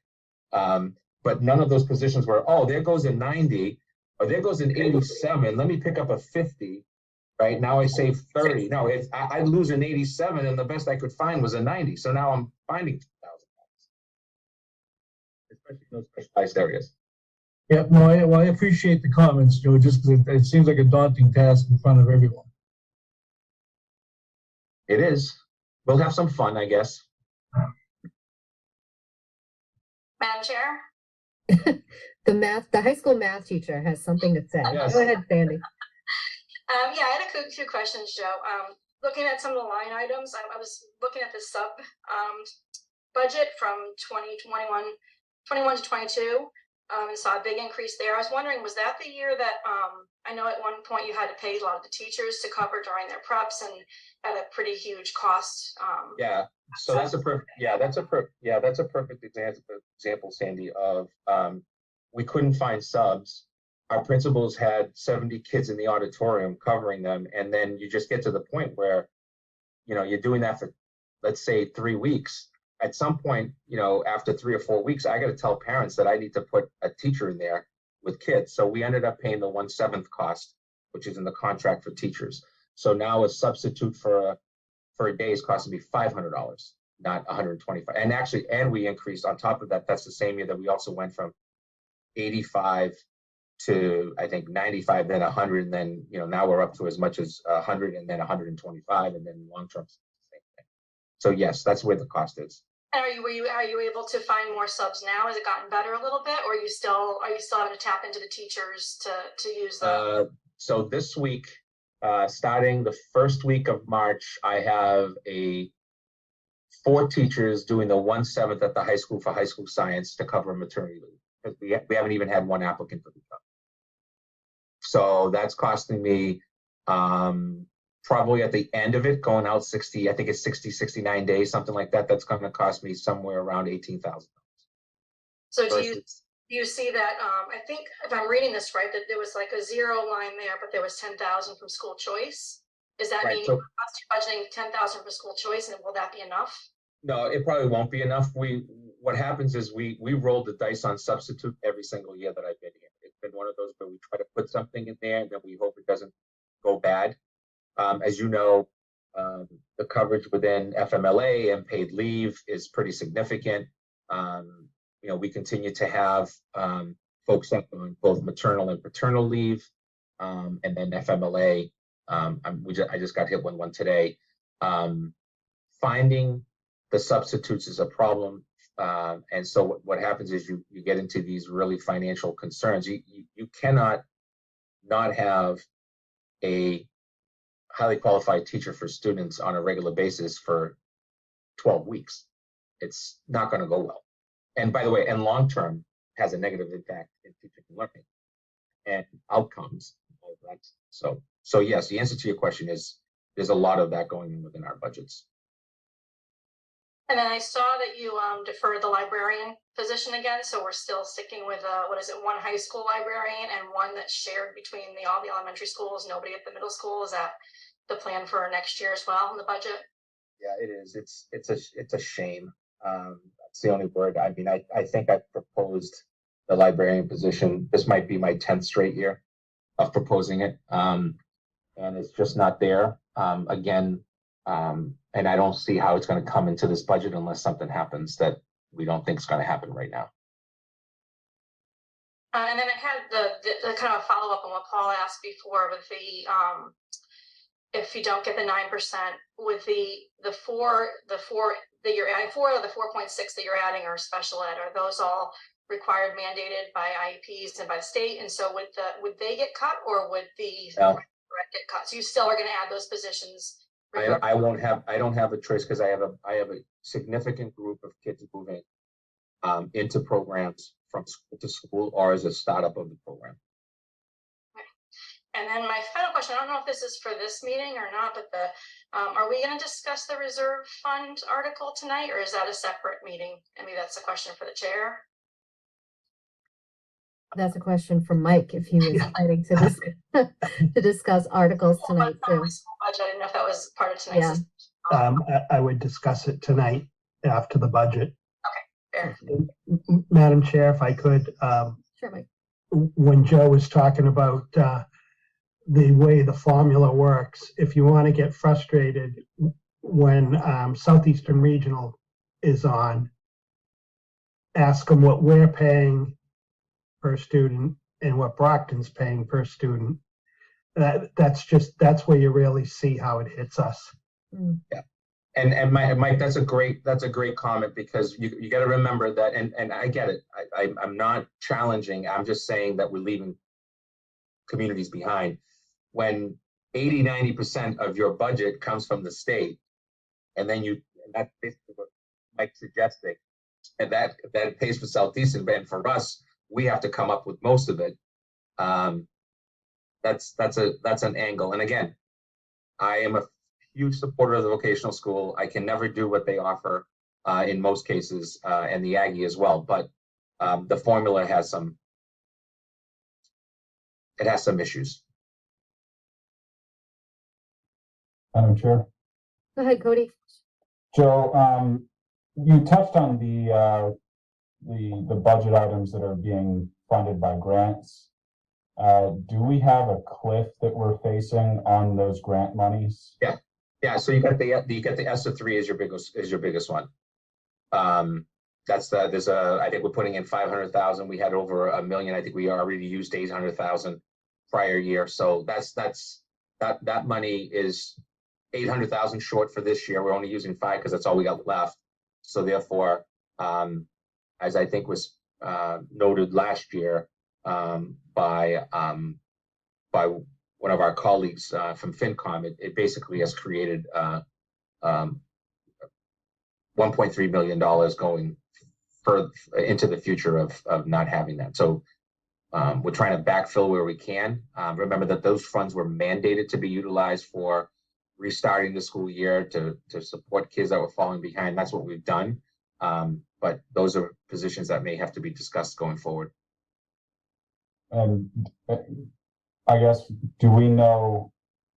But none of those positions were, oh, there goes a 90 or there goes an 87. Let me pick up a 50. Right now I save 30. No, I'd lose an 87 and the best I could find was a 90. So now I'm finding $2,000, especially in those specialized areas. Yeah, no, I appreciate the comments, Joe, just because it seems like a daunting task in front of everyone. It is. We'll have some fun, I guess. Madam Chair? The high school math teacher has something to say. Yes. Go ahead, Sandy. Yeah, I had a few questions, Joe. Looking at some of the line items, I was looking at the sub budget from 21 to 22, and saw a big increase there. I was wondering, was that the year that I know at one point you had to pay a lot of the teachers to cover during their preps and at a pretty huge cost? Yeah. So that's a perfect example, Sandy, of we couldn't find subs. Our principals had 70 kids in the auditorium covering them. And then you just get to the point where, you're doing that for, let's say, 3 weeks. At some point, after 3 or 4 weeks, I got to tell parents that I need to put a teacher in there with kids. So we ended up paying the 1/7 cost, which is in the contract for teachers. So now a substitute for a day is costing me $500, not $125. And we increased on top of that. That's the same year that we also went from 85 to, I think, 95, then 100, and then now we're up to as much as 100, and then 125, and then long term. So yes, that's where the cost is. And are you able to find more subs now? Has it gotten better a little bit, or are you still having to tap into the teachers to use them? So this week, starting the first week of March, I have 4 teachers doing the 1/7 at the high school for high school science to cover maternity leave. We haven't even had one applicant for the job. So that's costing me probably at the end of it, going out 60, I think it's 60, 69 days, something like that. That's going to cost me somewhere around $18,000. So do you see that, I think if I'm reading this right, that there was like a 0 line there, but there was 10,000 from school choice. Is that Right, meaning so- budgeting 10,000 for school choice, and will that be enough? No, it probably won't be enough. What happens is we roll the dice on substitute every single year that I've been here. It's been one of those where we try to put something in there and then we hope it doesn't go bad. As you know, the coverage within FMLA and paid leave is pretty significant. We continue to have folks up on both maternal and paternal leave, and then FMLA. I just got hit with one today. Finding the substitutes is a problem. And so what happens is you get into these really financial concerns. You cannot not have a highly qualified teacher for students on a regular basis for 12 weeks. It's not going to go well. And by the way, and long term has a negative impact in teaching and learning and outcomes. All of that. So yes, the answer to your question is there's a lot of that going on within our budgets. And then I saw that you deferred the librarian position again, so we're still sticking with one high school librarian and one that's shared between all the elementary schools, nobody at the middle school. Is that the plan for next year as well in the budget? Yeah, it is. It's a shame. That's the only word. I mean, I think I proposed the librarian position. This might be my 10th straight year of proposing it, and it's just not there. Again, And I don't see how it's going to come into this budget unless something happens that we don't think is going to happen right now. And then I had the kind of a follow up on what Paul asked before with the if you don't get the 9% with the four that you're adding, 4 of the 4.6 that you're adding are special ed. Are those all required, mandated by IEPs and by the state? And so would they get cut, or would the No. get cut? So you still are going to add those positions. I don't have a choice because I have a significant group of kids moving into programs from school to school or as a startup of the program. And then my final question, I don't know if this is for this meeting or not, but are we going to discuss the reserve fund article tonight, or is that a separate meeting? I mean, that's a question for the chair. That's a question for Mike if he was planning to discuss articles tonight too. Budget. I didn't know if that was part of tonight's. Yeah. I would discuss it tonight after the budget. Fair. Madam Chair, if I could, Sure, Mike. when Joe was talking about the way the formula works, if you want to get frustrated when Southeastern Regional is on, ask them what we're paying per student and what Brockton's paying per student. That's where you really see how it hits us. Yeah. And Mike, that's a great comment, because you got to remember that, and I get it. I'm not challenging. I'm just saying that we're leaving communities behind. When 80-90% of your budget comes from the state, and then that's basically what Mike's suggesting, and that pays for Southeastern, and for us, we have to come up with most of it. That's an angle. And again, I am a huge supporter of the vocational school. I can never do what they offer in most cases, and the Aggie as well. But the formula has some issues. Madam Chair. Go ahead, Cody. Joe, you touched on the budget items that are being funded by grants. Do we have a cliff that we're facing on those grant monies? Yeah. So you got the ESSA 3 is your biggest one. I think we're putting in 500,000. We had over $1 million. I think we already used 800,000 prior year. So that money is 800,000 short for this year. We're only using 5 because that's all we got left. So therefore, as I think was noted last year by one of our colleagues from FinCom, it basically has created $1.3 million going into the future of not having that. So we're trying to backfill where we can. Remember that those funds were mandated to be utilized for restarting the school year to support kids that were falling behind. That's what we've done. But those are positions that may have to be discussed going forward. And I guess, do we know,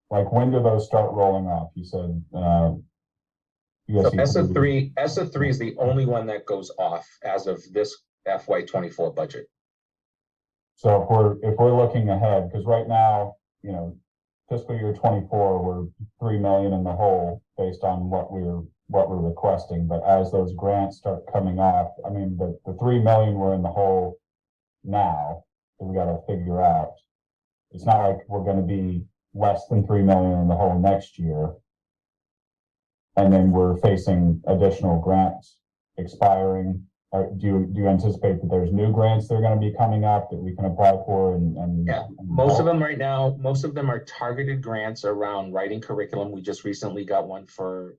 like, when do those start rolling off? You said so ESSA 3 is the only one that goes off as of this FY24 budget. So if we're looking ahead, because right now, fiscal year 24, we're $3 million in the hole based on what we're requesting. But as those grants start coming off, I mean, the $3 million we're in the hole now that we got to figure out. It's not like we're going to be less than $3 million in the hole next year, and then we're facing additional grants expiring. Do you anticipate that there's new grants that are going to be coming up that we can apply for? Most of them right now, most of them are targeted grants around writing curriculum. We just recently got one for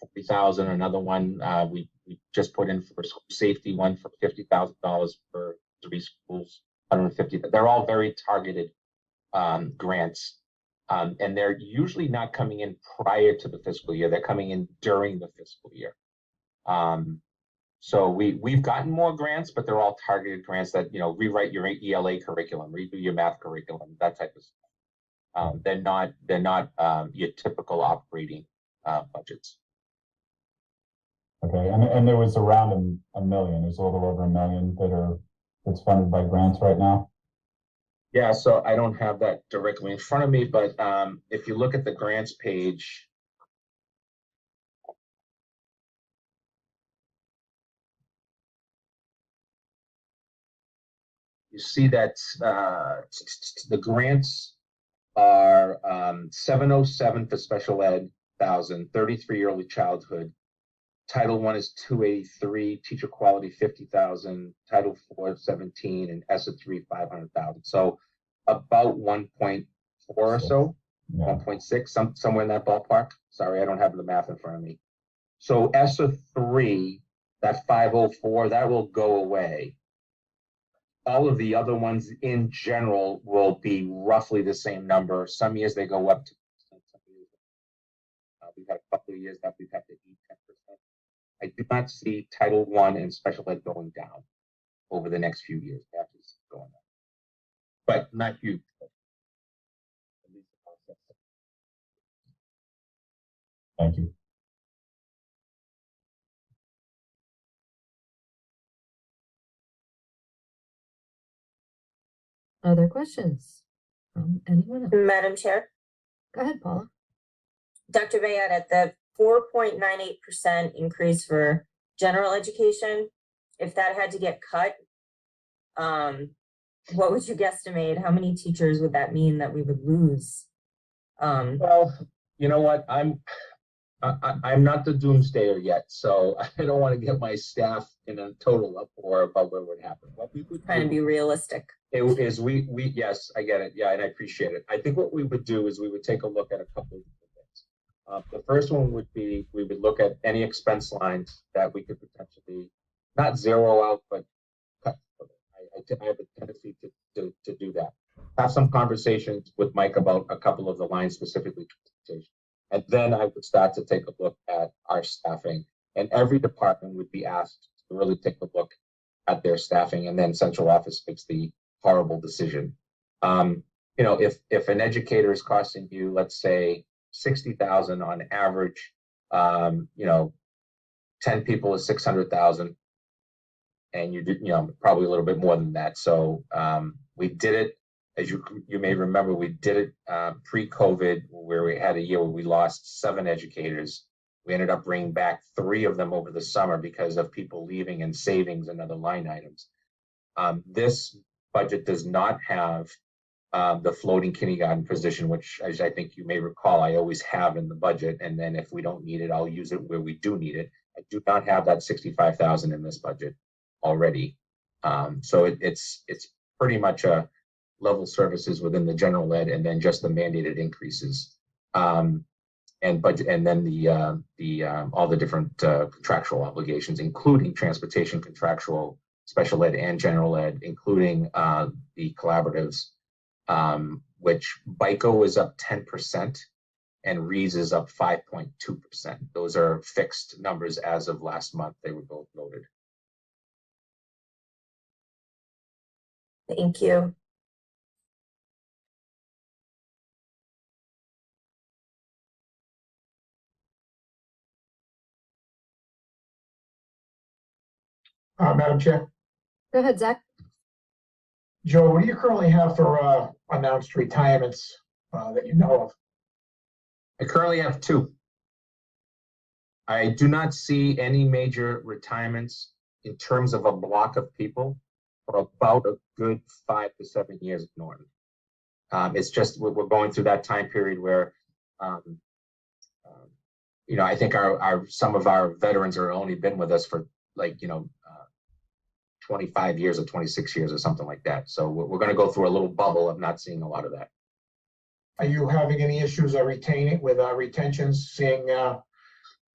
40,000. Another one we just put in for school safety, one for $50,000 for 3 schools. 150. They're all very targeted grants, and they're usually not coming in prior to the fiscal year. They're coming in during the fiscal year. So we've gotten more grants, but they're all targeted grants that rewrite your ELA curriculum, redo your math curriculum, that type of stuff. They're not your typical operating budgets. Okay, and there was around $1 million. There's a little over $1 million that's funded by grants right now. Yeah, so I don't have that directly in front of me, but if you look at the grants page, you see that the grants are 707 for special ed, 1,033 early childhood. Title I is 283, teacher quality 50,000, Title IV 17, and ESSA 3 500,000. So about 1.4 or so, 1.6, somewhere in that ballpark. Sorry, I don't have the math in front of me. So ESSA 3, that 504, that will go away. All of the other ones in general will be roughly the same number. Some years they go up to, we've had a couple of years that we've had to eat 10%. I do not see Title I and special ed going down over the next few years. That is going up, but not huge. Thank you. Other questions from anyone else? Madam Chair, Go ahead, Paula. Dr. Bayat, the 4.98% increase for general education, if that had to get cut, what would you guesstimate? How many teachers would that mean that we would lose? Well, you know what? I'm not the doomsdayer yet, so I don't want to get my staff in a total uproar about what would happen. What we would Trying to be realistic. is we yes, I get it. Yeah, and I appreciate it. I think what we would do is we would take a look at a couple of different things. The first one would be we would look at any expense lines that we could potentially not zero out, but cut. I have a tendency to do that. Have some conversations with Mike about a couple of the lines, specifically transportation. And then I would start to take a look at our staffing, and every department would be asked to really take a look at their staffing, and then central office makes the horrible decision. You know, if an educator is costing you, let's say, 60,000 on average, you know, 10 people is 600,000, and you know, probably a little bit more than that. So we did it. As you may remember, we did it pre-COVID, where we had a year where we lost 7 educators. We ended up bringing back 3 of them over the summer because of people leaving and savings and other line items. This budget does not have the floating kindergarten position, which, as I think you may recall, I always have in the budget. And then if we don't need it, I'll use it where we do need it. I do not have that 65,000 in this budget already. So it's pretty much a level services within the general ed, and then just the mandated increases, and budget, and then the all the different contractual obligations, including transportation contractual, special ed, and general ed, including the collaboratives, which BICO is up 10% and Rees is up 5.2%. Those are fixed numbers as of last month. They were both noted. Thank you. Madam Chair, Go ahead, Zach. Joe, what do you currently have for announced retirements that you know of? I currently have 2. I do not see any major retirements in terms of a block of people for about a good 5 to 7 years at Norton. It's just we're going through that time period where, you know, I think some of our veterans are only been with us for, like, you know, 25 years or 26 years or something like that. So we're going to go through a little bubble of not seeing a lot of that. Are you having any issues retaining with retentions, seeing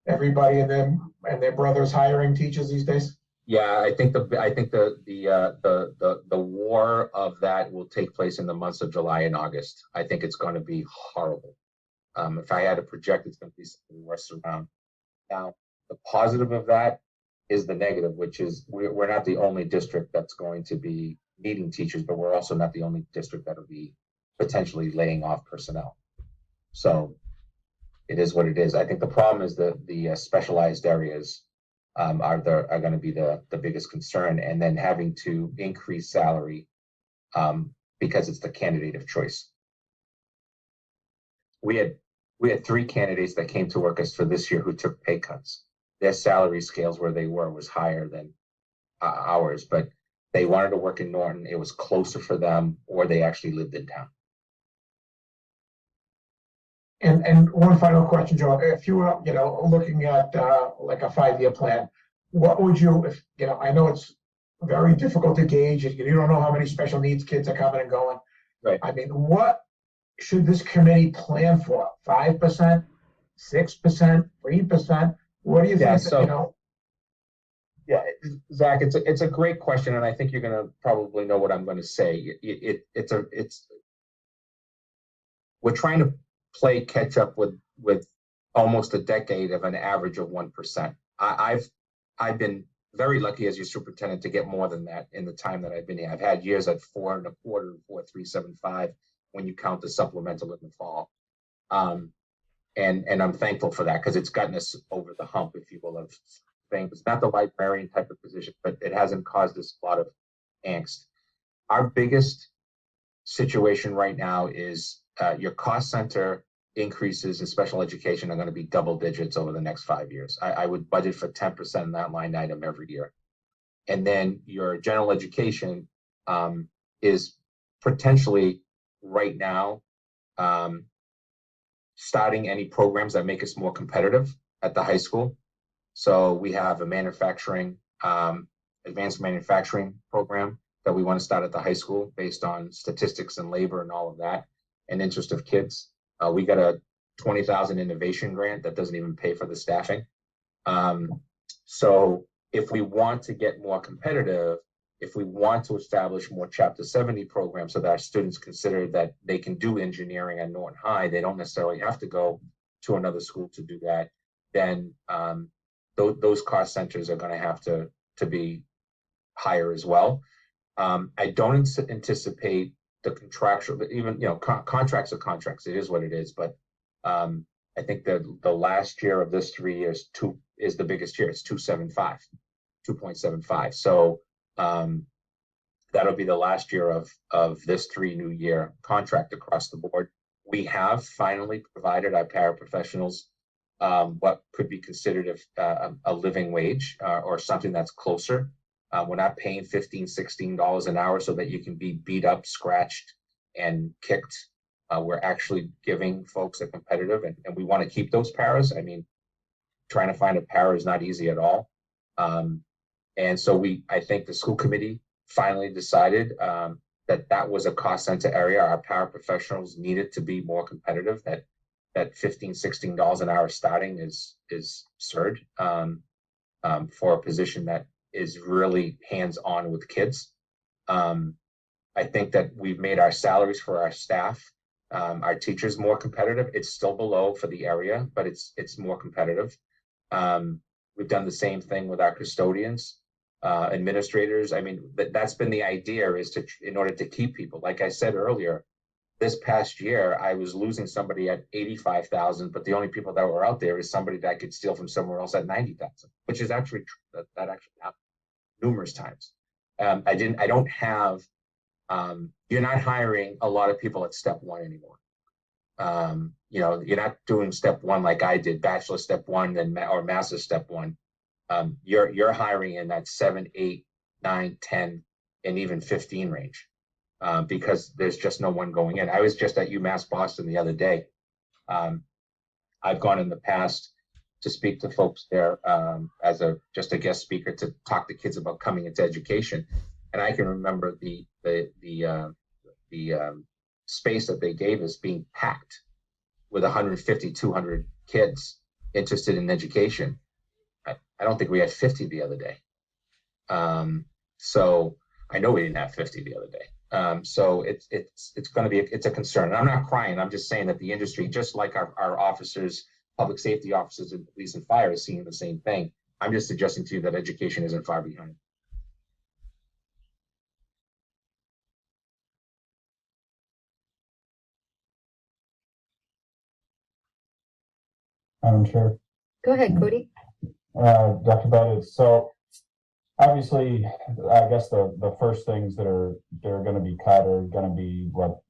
everybody and their brothers hiring teachers these days? Yeah, I think the war of that will take place in the months of July and August. I think it's going to be horrible. If I had to project, it's going to be something worse around. Now, the positive of that is the negative, which is we're not the only district that's going to be needing teachers, but we're also not the only district that will be potentially laying off personnel. So it is what it is. I think the problem is the specialized areas are going to be the biggest concern, and then having to increase salary because it's the candidate of choice. We had 3 candidates that came to work us for this year who took pay cuts. Their salary scales where they were was higher than ours, but they wanted to work in Norton, it was closer for them, or they actually lived in town. And one final question, Joe, if you were, looking at like a 5-year plan, what would you, if, I know it's very difficult to gauge, you don't know how many special needs kids are coming and going. Right. I mean, what should this committee plan for? 5%, 6%, 3%? What do you Yeah, think, so- Yeah, Zach, it's a great question, and I think you're going to probably know what I'm going to say. We're trying to play catch up with almost a decade of an average of 1%. I've been very lucky as your superintendent to get more than that in the time that I've been here. I've had years at 4.25, 4.375 when you count the supplemental in the fall. And I'm thankful for that because it's gotten us over the hump, if you will, of things. It's not the librarian type of position, but it hasn't caused us a lot of angst. Our biggest situation right now is your cost center increases in special education are going to be double digits over the next 5 years. I would budget for 10% in that line item every year. And then your general education is potentially right now starting any programs that make us more competitive at the high school. So we have a manufacturing, advanced manufacturing program that we want to start at the high school based on statistics and labor and all of that and interest of kids. We got a $20,000 innovation grant that doesn't even pay for the staffing. So if we want to get more competitive, if we want to establish more Chapter 70 programs so that our students consider that they can do engineering at Norton High, they don't necessarily have to go to another school to do that, then those cost centers are going to have to be higher as well. I don't anticipate the contractual, even, contracts are contracts. It is what it is. But I think that the last year of this 3 years is the biggest year. It's 2.75. So that'll be the last year of this 3-year contract across the board. We have finally provided our paraprofessionals what could be considered a living wage or something that's closer. We're not paying $15, $16 an hour so that you can be beat up, scratched, and kicked. We're actually giving folks a competitive, and we want to keep those paras. I mean, trying to find a para is not easy at all. And so I think the school committee finally decided that was a cost center area. Our paraprofessionals needed to be more competitive. That $15, $16 an hour starting is absurd for a position that is really hands-on with kids. I think that we've made our salaries for our staff, our teachers more competitive. It's still below for the area, but it's more competitive. We've done the same thing with our custodians, administrators. I mean, that's been the idea, is in order to keep people. Like I said earlier, this past year, I was losing somebody at 85,000, but the only people that were out there is somebody that could steal from somewhere else at 90,000, which is actually true. That actually happened numerous times. I don't have, you're not hiring a lot of people at step one anymore. You're not doing step one like I did, bachelor step one or master step one. You're hiring in that 7, 8, 9, 10, and even 15 range. Because there's just no one going in. I was just at UMass Boston the other day. I've gone in the past to speak to folks there as just a guest speaker to talk to kids about coming into education, and I can remember the space that they gave us being packed with 150, 200 kids interested in education. I don't think we had 50 the other day. So I know we didn't have 50 the other day. So it's going to be it's a concern. And I'm not crying. I'm just saying that the industry, just like our officers, public safety officers, and police and fire, is seeing the same thing. I'm just suggesting to you that education isn't far behind. Madam Chair. Go ahead, Cody. Dr. Bennett, so obviously, I guess the first things that are going to be cut are going to be what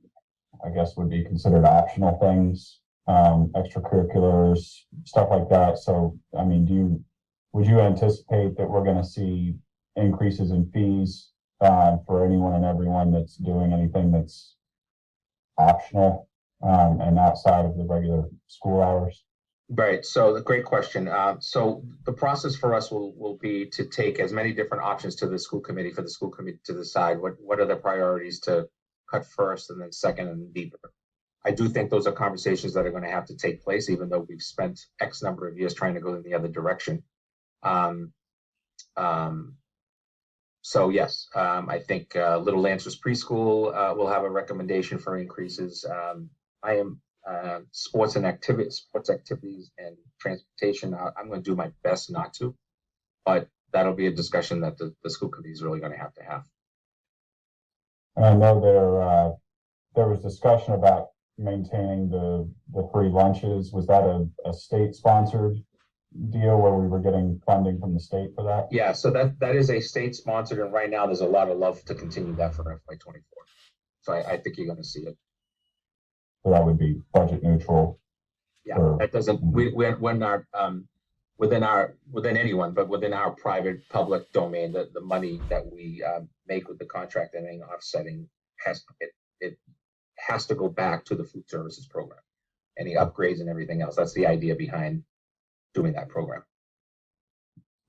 I guess would be considered optional things, extracurriculars, stuff like that. So, I mean, would you anticipate that we're going to see increases in fees for anyone and everyone that's doing anything that's optional, and outside of the regular school hours? Right. So the great question. So the process for us will be to take as many different options to the school committee for the school committee to decide what are the priorities to cut first and then second and deeper. I do think those are conversations that are going to have to take place, even though we've spent X number of years trying to go in the other direction. So yes, I think Little Lancers Preschool will have a recommendation for increases. I am sports activities and transportation. I'm going to do my best not to, but that'll be a discussion that the school committee is really going to have. And I know there was discussion about maintaining the free lunches. Was that a state sponsored deal where we were getting funding from the state for that? Yeah, so that is a state sponsored, and right now there's a lot of love to continue that for FY24. So I think you're going to see it. So that would be budget neutral. Yeah, that doesn't, we're not, within anyone, but within our private public domain, the money that we make with the contract and any offsetting it has to go back to the food services program. Any upgrades and everything else. That's the idea behind doing that program.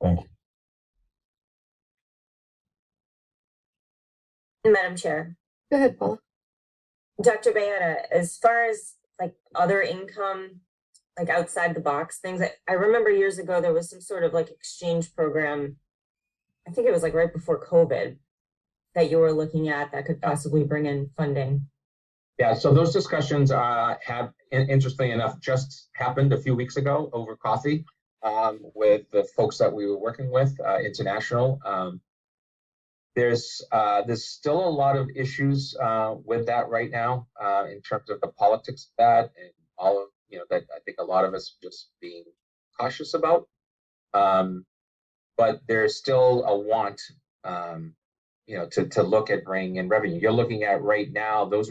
Thank you. Madam Chair. Go ahead, Paula. Dr. Bayetta, as far as like other income, like outside the box things, I remember years ago there was some sort of like exchange program. I think it was like right before COVID that you were looking at that could possibly bring in funding. Yeah, so those discussions have, interestingly enough, just happened a few weeks ago over coffee with the folks that we were working with, international. There's still a lot of issues with that right now in terms of the politics of that and all of, that I think a lot of us just being cautious about. But there's still a want, to look at bringing in revenue. You're looking at right now, that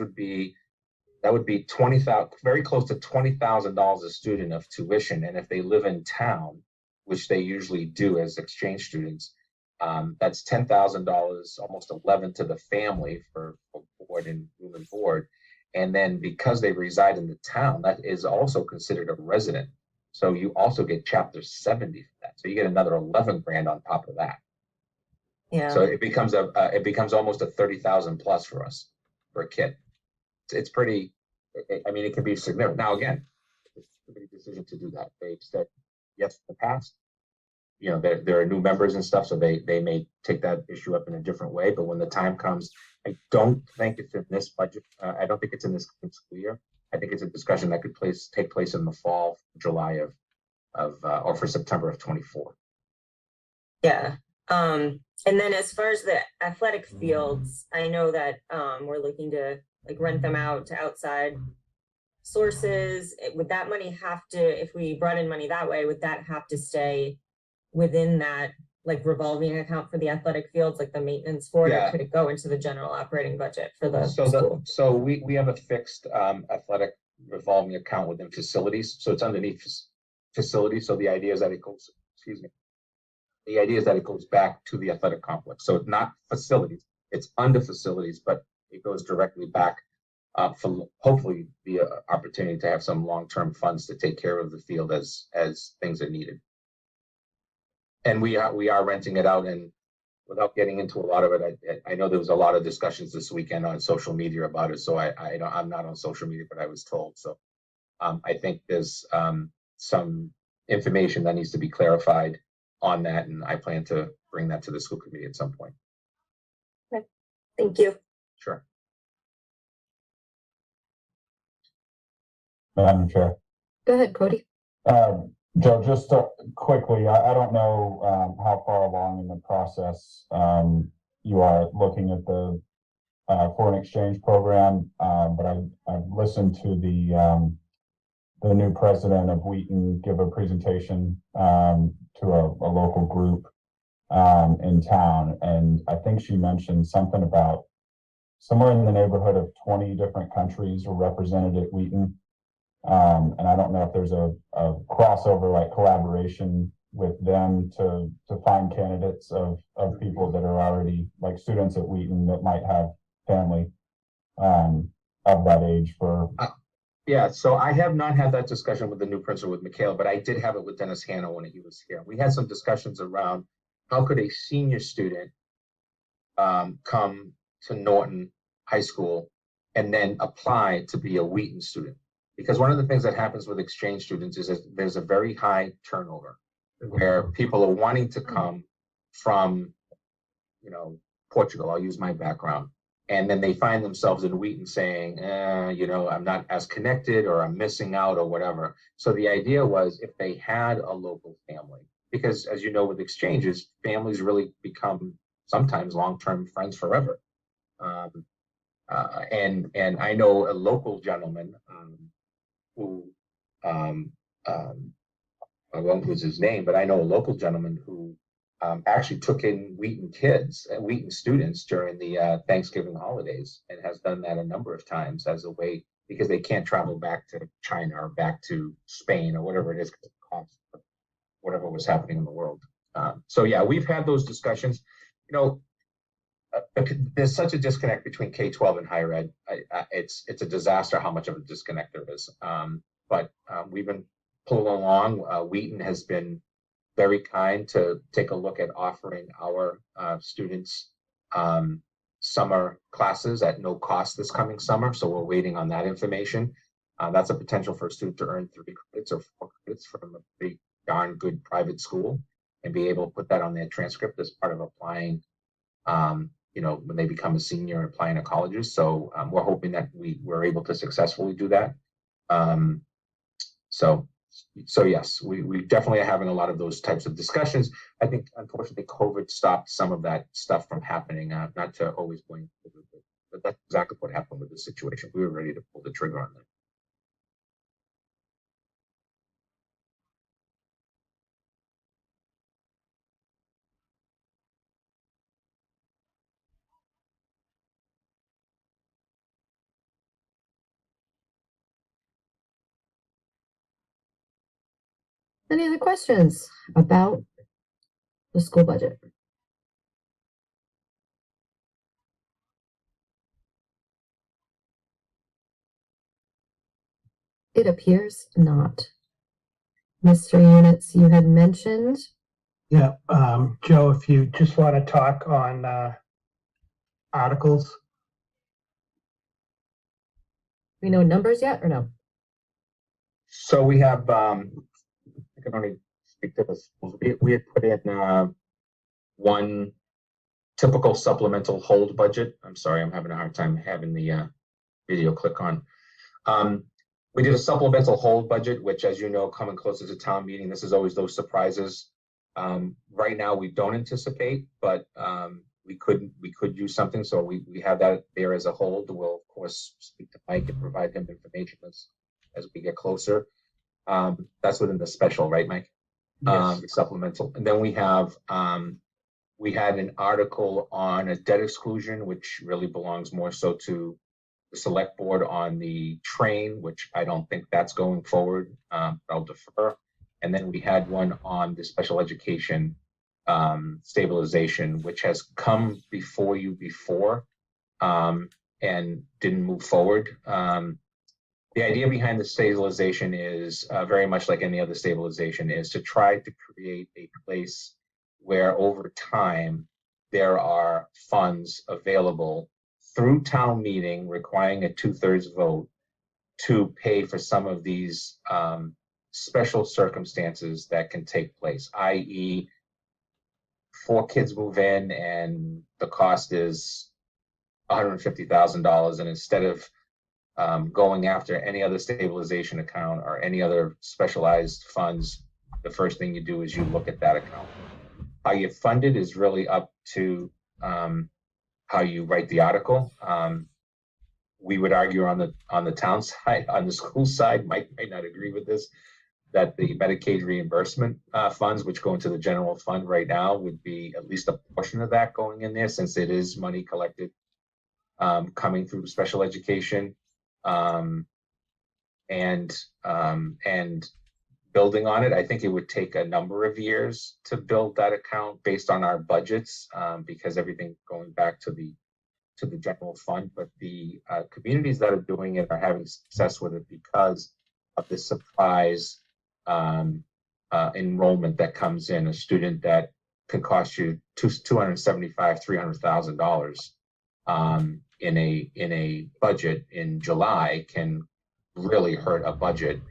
would be $20,000, very close to $20,000 a student of tuition. And if they live in town, which they usually do as exchange students, that's $10,000, almost $11,000 to the family for board and room and board. And then because they reside in the town, that is also considered a resident. So you also get Chapter 70 for that. So you get another 11 grand on top of that. Yeah. So it becomes almost a 30,000 plus for us for a kid. It's pretty. I mean, it can be significant. Now again, it's a big decision to do that. They've said yes in the past. There are new members and stuff, so they may take that issue up in a different way. But when the time comes, I don't think it's in this budget. I don't think it's in this school year. I think it's a discussion that could take place in the fall, July or for September of 24. Yeah. And then as far as the athletic fields, I know that we're looking to like rent them out to outside sources. Would that money have to, if we brought in money that way, would that have to stay within that like revolving account for the athletic fields, like the maintenance for it, or could it go into the general operating budget for the school? So we have a fixed athletic revolving account within facilities. So it's underneath facilities. So the idea is that it goes, the idea is that it goes back to the athletic complex. So it's not facilities, it's under facilities, but it goes directly back for hopefully the opportunity to have some long-term funds to take care of the field as things are needed. And we are renting it out, and without getting into a lot of it, I know there was a lot of discussions this weekend on social media about it. So I'm not on social media, but I was told. So I think there's some information that needs to be clarified on that, and I plan to bring that to the school committee at some point. Okay. Thank you. Sure. Madam Chair. Go ahead, Cody. Joe, just quickly, I don't know how far along in the process you are looking at the foreign exchange program, but I've listened to the new president of Wheaton give a presentation to a local group in town, and I think she mentioned something about somewhere in the neighborhood of 20 different countries were represented at Wheaton. And I don't know if there's a crossover like collaboration with them to find candidates of people that are already like students at Wheaton that might have family of that age for. Yeah, so I have not had that discussion with the new principal, with Mikhail, but I did have it with Dennis Hanna when he was here. We had some discussions around how could a senior student come to Norton High School and then apply to be a Wheaton student. Because one of the things that happens with exchange students is that there's a very high turnover where people are wanting to come from, Portugal. I'll use my background. And then they find themselves in Wheaton saying, I'm not as connected, or I'm missing out, or whatever. So the idea was, if they had a local family, because as you know, with exchanges, families really become sometimes long-term friends forever. And I know a local gentleman who, I won't use his name, but I know a local gentleman who actually took in Wheaton kids and Wheaton students during the Thanksgiving holidays, and has done that a number of times as a way, because they can't travel back to China or back to Spain or whatever it is, because of cost of whatever was happening in the world. So yeah, we've had those discussions. There's such a disconnect between K-12 and higher ed. It's a disaster how much of a disconnect there is. But we've been pulling along. Wheaton has been very kind to take a look at offering our students summer classes at no cost this coming summer. So we're waiting on that information. That's a potential for a student to earn 3 credits or 4 credits from a pretty darn good private school, and be able to put that on their transcript as part of applying, when they become a senior, applying to colleges. So we're hoping that we're able to successfully do that. So yes, we definitely are having a lot of those types of discussions. I think, unfortunately, COVID stopped some of that stuff from happening. Not to always blame COVID, but that's exactly what happened with this situation. We were ready to pull the trigger on that. Any other questions about the school budget? It appears not. Mr. Units, you had mentioned. Yeah, Joe, if you just want to talk on articles. We know numbers yet or no? So we have, I can only speak to the schools. We had put in one typical supplemental hold budget. I'm sorry, I'm having a hard time having the video click on. We did a supplemental hold budget, which, as you know, coming closer to town meeting, this is always those surprises. Right now, we don't anticipate, but we could use something. So we have that there as a hold. We'll of course speak to Mike and provide him information as we get closer. That's within the special, right, Mike? Yes. The supplemental. And then we have we had an article on a debt exclusion, which really belongs more so to the select board on the train, which I don't think that's going forward. I'll defer. And then we had one on the special education stabilization, which has come before you before and didn't move forward. The idea behind the stabilization is very much like any other stabilization, is to try to create a place where over time there are funds available through town meeting requiring a 2/3 vote to pay for some of these special circumstances that can take place, i.e. 4 kids move in and the cost is $150,000, and instead of going after any other stabilization account or any other specialized funds, the first thing you do is you look at that account. How you fund it is really up to how you write the article. We would argue on the town side, on the school side, Mike might not agree with this, that the Medicaid reimbursement funds, which go into the general fund right now, would be at least a portion of that going in there, since it is money collected coming through special education. And building on it. I think it would take a number of years to build that account based on our budgets, because everything going back to the general fund. But the communities that are doing it are having success with it because of the surprise enrollment that comes in. A student that can cost you $275,000-$300,000 in a budget in July can really hurt a budget.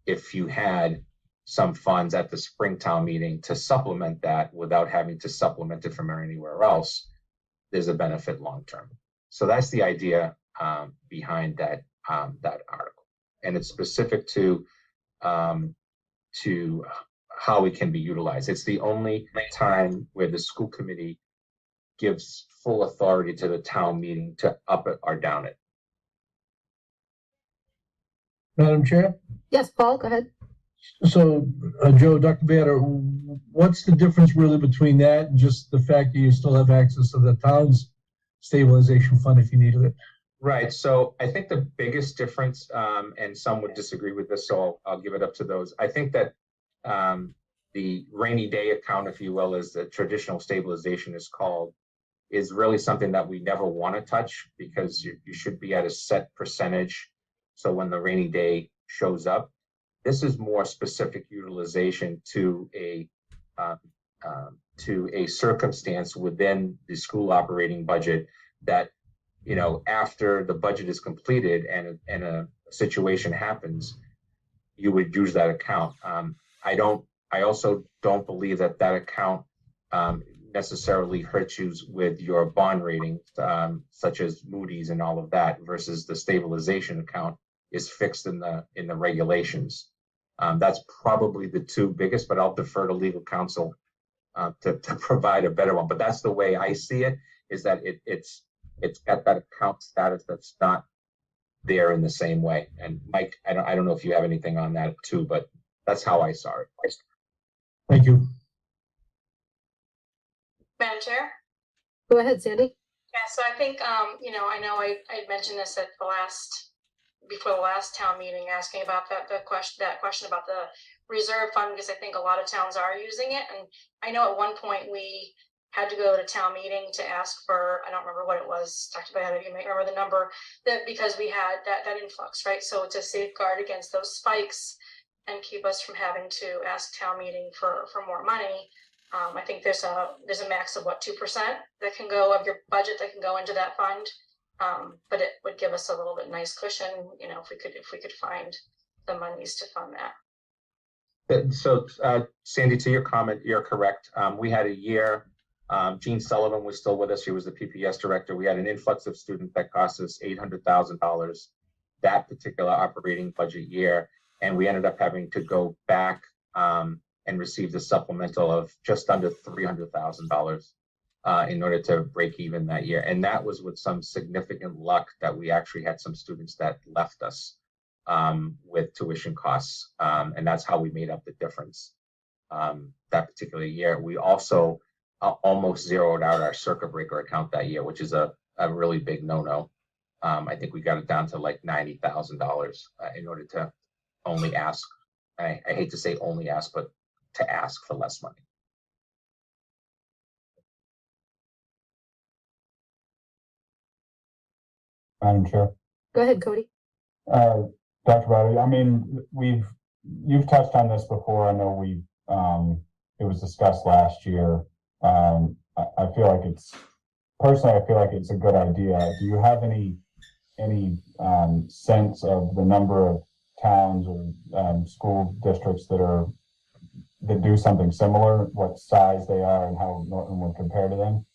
If you had some funds at the Springtown meeting to supplement that without having to supplement it from anywhere else, there's a benefit long term. So that's the idea behind that article, and it's specific to how it can be utilized. It's the only time where the school committee gives full authority to the town meeting to up it or down it. Madam Chair? Yes, Paul, go ahead. So, Joe, Dr. Bader, what's the difference really between that and just the fact that you still have access to the town's stabilization fund if you needed it? Right. So I think the biggest difference, and some would disagree with this, so I'll give it up to those. I think that the rainy day account, if you will, as the traditional stabilization is called, is really something that we never want to touch, because you should be at a set percentage. So when the rainy day shows up, this is more specific utilization to a circumstance within the school operating budget that, you know, after the budget is completed and a situation happens, you would use that account. I also don't believe that account necessarily hurts you with your bond rating, such as Moody's and all of that, versus the stabilization account is fixed in the regulations. That's probably the two biggest, but I'll defer to legal counsel to provide a better one. But that's the way I see it, is that it's got that account status that's not there in the same way. And Mike, I don't know if you have anything on that too, but that's how I saw it. Thank you. Madam Chair? Go ahead, Sandy. Yeah, so I think, you know, I had mentioned this at before the last town meeting, asking about that question about the reserve fund, because I think a lot of towns are using it. And I know at one point we had to go to town meeting to ask for, I don't remember what it was, Dr. Bayada, you may remember the number, that because we had that influx, right? So to safeguard against those spikes and keep us from having to ask town meeting for more money. I think there's a max of 2% that can go of your budget that can go into that fund. But it would give us a little bit nice cushion, you know, if we could find the monies to fund that. So Sandy, to your comment, you're correct. We had a year, Jean Sullivan was still with us. She was the PPS director. We had an influx of students that cost us $800,000 that particular operating budget year. And we ended up having to go back and receive the supplemental of just under $300,000 in order to break even that year. And that was with some significant luck that we actually had some students that left us with tuition costs. And that's how we made up the difference that particular year. We also almost zeroed out our circuit breaker account that year, which is a really big no-no. I think we got it down to like $90,000 in order to only ask. I hate to say only ask, but to ask for less money. Madam Chair. Go ahead, Cody. Dr. Bowdy, I mean, you've touched on this before. I know it was discussed last year. I feel like it's a good idea. Do you have any sense of the number of towns or school districts that do something similar, what size they are and how Norton would compare to them?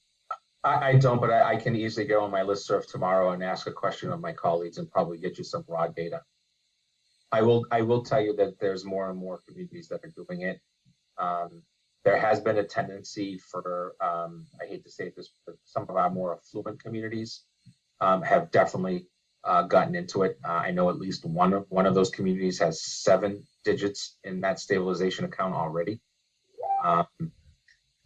I don't, but I can easily go on my listserv tomorrow and ask a question of my colleagues and probably get you some raw data. I will tell you that there's more and more communities that are doing it. There has been a tendency for, I hate to say this, but some of our more affluent communities have definitely gotten into it. I know at least one of those communities has 7 digits in that stabilization account already.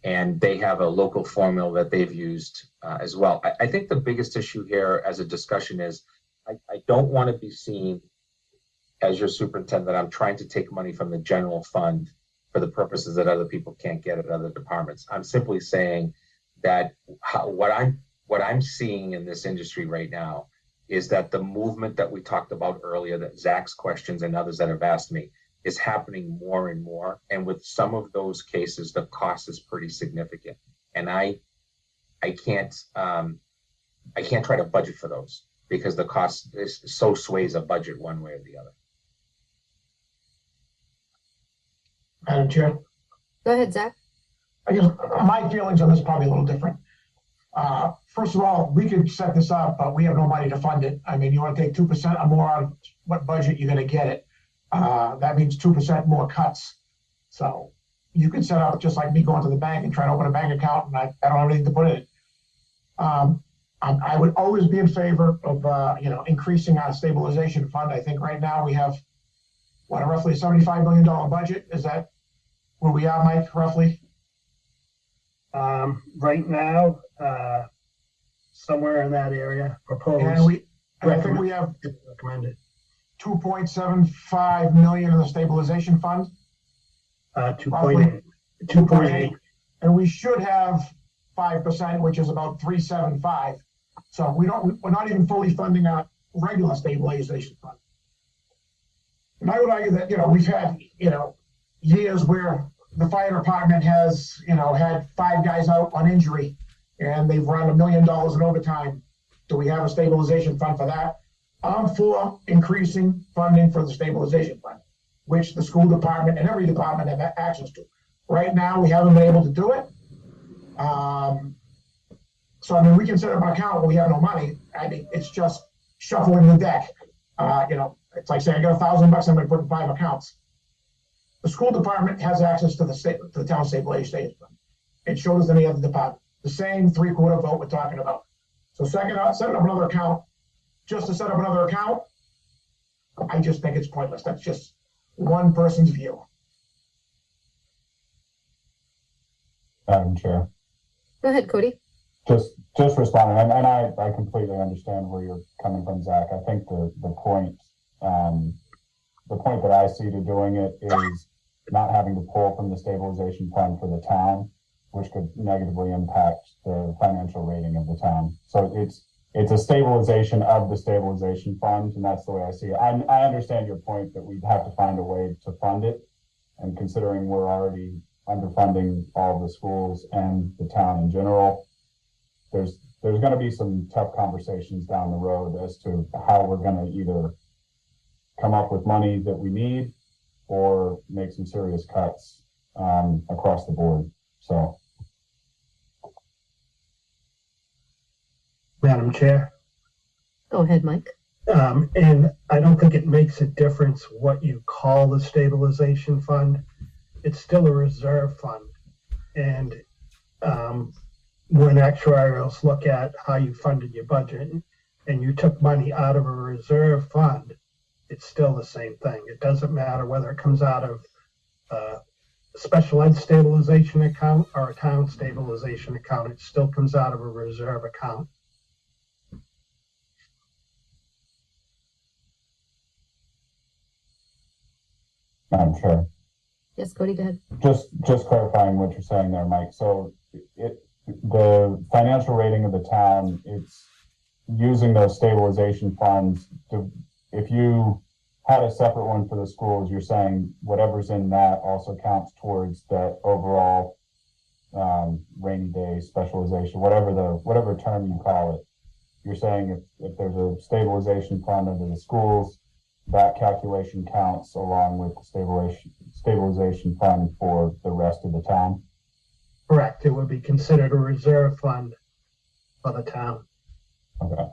And they have a local formula that they've used as well. I think the biggest issue here as a discussion is I don't want to be seen as your superintendent, I'm trying to take money from the general fund for the purposes that other people can't get at other departments. I'm simply saying that what I'm seeing in this industry right now is that the movement that we talked about earlier, that Zach's questions and others that have asked me, is happening more and more. And with some of those cases, the cost is pretty significant. And I can't try to budget for those because the cost is so sways a budget one way or the other. Madam Chair, Go ahead, Zach. I guess my feelings on this are probably a little different. First of all, we could set this up, but we have no money to fund it. I mean, you want to take 2% or more out of what budget you're going to get it. That means 2% more cuts. So you could set up just like me going to the bank and trying to open a bank account, and I don't have anything to put in it. I would always be in favor of increasing our stabilization fund. I think right now we have a roughly $75 million budget. Is that where we are, Mike? Roughly. Right now, somewhere in that area, proposed. And I think we have recommended 2.75 million in the stabilization fund. 2.8. And we should have 5%, which is about 375. So we're not even fully funding our regular stabilization fund. And I would argue that, we've had, years where the fire department has, had 5 guys out on injury and they've run $1 million in overtime. Do we have a stabilization fund for that? I'm for increasing funding for the stabilization fund, which the school department and every department have access to. Right now, we haven't been able to do it. So, I mean, we can set up an account when we have no money. I mean, it's just shuffling the deck. It's like saying I got $1,000, I'm going to put in 5 accounts. The school department has access to the town stabilization fund. It shows any other department. The same 3/4 vote we're talking about. So setting up another account, just to set up another account, I just think it's pointless. That's just one person's view. Madam Chair. Go ahead, Cody. Just responding, and I completely understand where you're coming from, Zach. I think the point that I see to doing it is not having to pull from the stabilization fund for the town, which could negatively impact the financial rating of the town. So it's a stabilization of the stabilization fund, and that's the way I see it. I understand your point that we'd have to find a way to fund it, and considering we're already underfunding all the schools and the town in general, there's going to be some tough conversations down the road as to how we're going to either come up with money that we need or make some serious cuts across the board. So, Madam Chair. Go ahead, Mike. And I don't think it makes a difference what you call the stabilization fund. It's still a reserve fund. And when actuarials look at how you funded your budget and you took money out of a reserve fund, it's still the same thing. It doesn't matter whether it comes out of a special ed stabilization account or a town stabilization account. It still comes out of a reserve account. Madam Chair. Yes, Cody, go ahead. Just clarifying what you're saying there, Mike. So the financial rating of the town, it's using those stabilization funds if you had a separate one for the schools, you're saying whatever's in that also counts towards that overall rainy day specialization, whatever term you call it. You're saying if there's a stabilization fund under the schools, that calculation counts along with the stabilization fund for the rest of the town? Correct. It would be considered a reserve fund for the town. Okay.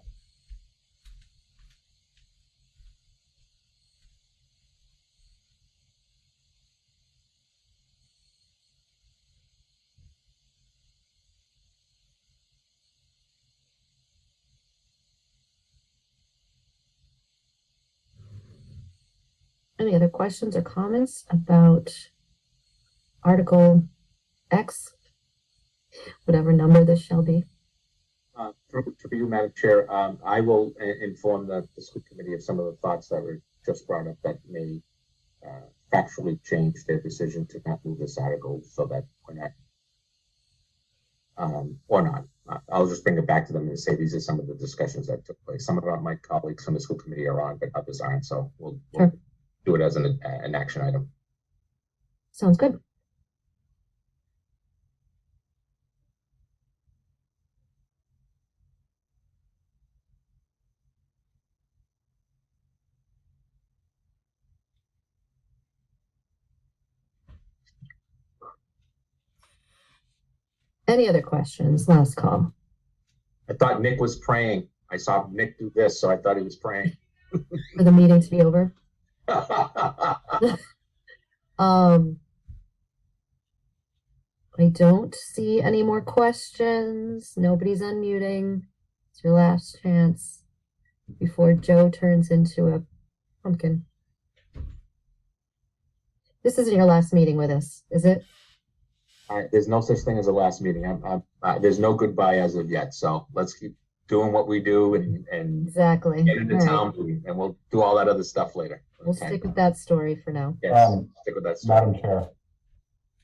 Any other questions or comments about Article X, whatever number this shall be? For you, Madam Chair, I will inform the school committee of some of the thoughts that just brought up that may factually change their decision to not move this article so that we're not, or not. I'll just bring it back to them and say these are some of the discussions that took place. Some of my colleagues from the school committee are on, but others aren't. So we'll Sure. do it as an action item. Sounds good. Any other questions? Last call. I thought Nick was praying. I saw Nick do this, so I thought he was praying. For the meeting to be over. I don't see any more questions. Nobody's unmuting. It's your last chance before Joe turns into a pumpkin. This isn't your last meeting with us, is it? There's no such thing as a last meeting. There's no goodbye as of yet. So let's keep doing what we do and Exactly. get into All right. town meeting, and we'll do all that other stuff later. We'll stick with that story for now. Yes, stick with that story. Madam Chair,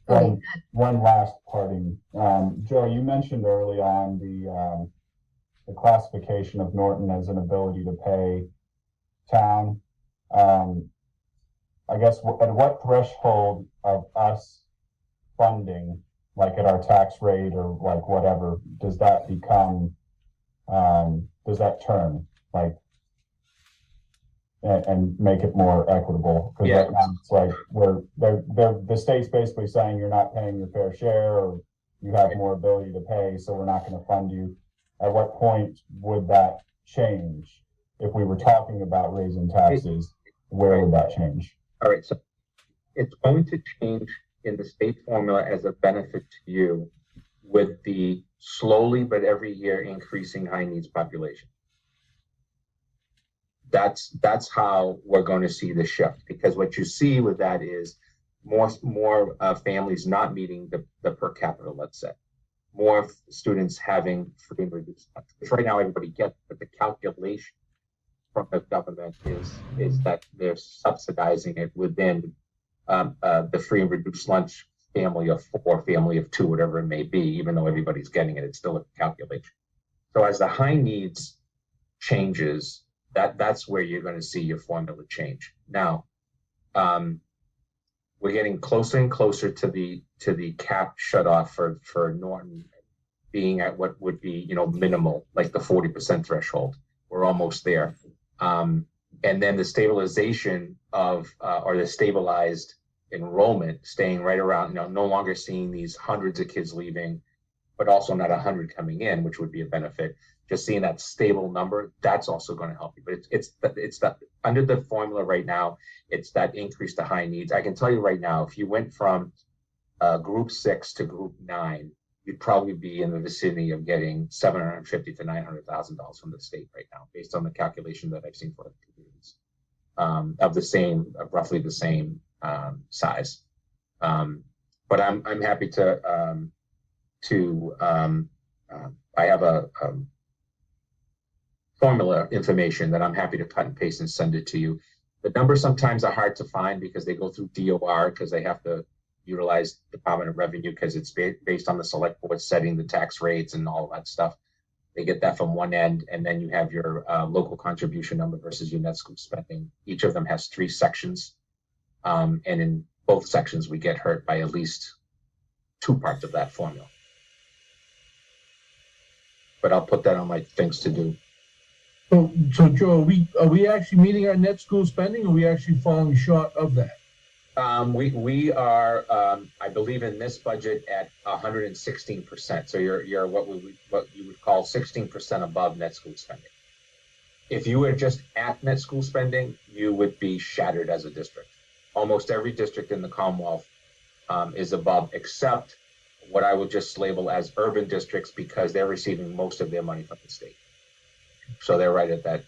Okay. one last parting. Joe, you mentioned early on the classification of Norton as an ability to pay town. I guess at what threshold of us funding, like at our tax rate or like whatever, does that become, does that turn like and make it more equitable? Because Yeah. right now it's like the state's basically saying you're not paying your fair share or you have more ability to pay, so we're not going to fund you. At what point would that change? If we were talking about raising taxes, where would that change? All right, so it's going to change in the state formula as a benefit to you with the slowly but every year increasing high needs population. That's how we're going to see the shift, because what you see with that is more families not meeting the per capita, let's say, more students having free and reduced lunch, which right now everybody gets, but the calculation from the government is that they're subsidizing it within the free and reduced lunch family of 4, family of 2, whatever it may be. Even though everybody's getting it, it's still a calculation. So as the high needs changes, that's where you're going to see your formula change. Now, we're getting closer and closer to the cap shut off for Norton being at what would be, minimal, like the 40% threshold. We're almost there. And then the stabilization of, or the stabilized enrollment staying right around, no longer seeing these hundreds of kids leaving, but also not 100 coming in, which would be a benefit. Just seeing that stable number, that's also going to help you. But it's that under the formula right now, it's that increase to high needs. I can tell you right now, if you went from group 6 to group 9, you'd probably be in the vicinity of getting $750,000 to $900,000 from the state right now, based on the calculation that I've seen for communities of roughly the same size. But I'm happy to I have a formula information that I'm happy to cut and paste and send it to you. The numbers sometimes are hard to find because they go through DOR, because they have to utilize Department of Revenue, because it's based on the select board setting the tax rates and all that stuff. They get that from one end, and then you have your local contribution number versus your net school spending. Each of them has 3 sections, and in both sections we get hurt by at least 2 parts of that formula. But I'll put that on my things to do. So Joe, are we actually meeting our net school spending, or are we actually falling short of that? We are, I believe, in this budget at 116%. So you're what you would call 16% above net school spending. If you were just at net school spending, you would be shattered as a district. Almost every district in the Commonwealth is above, except what I would just label as urban districts, because they're receiving most of their money from the state. So they're right at that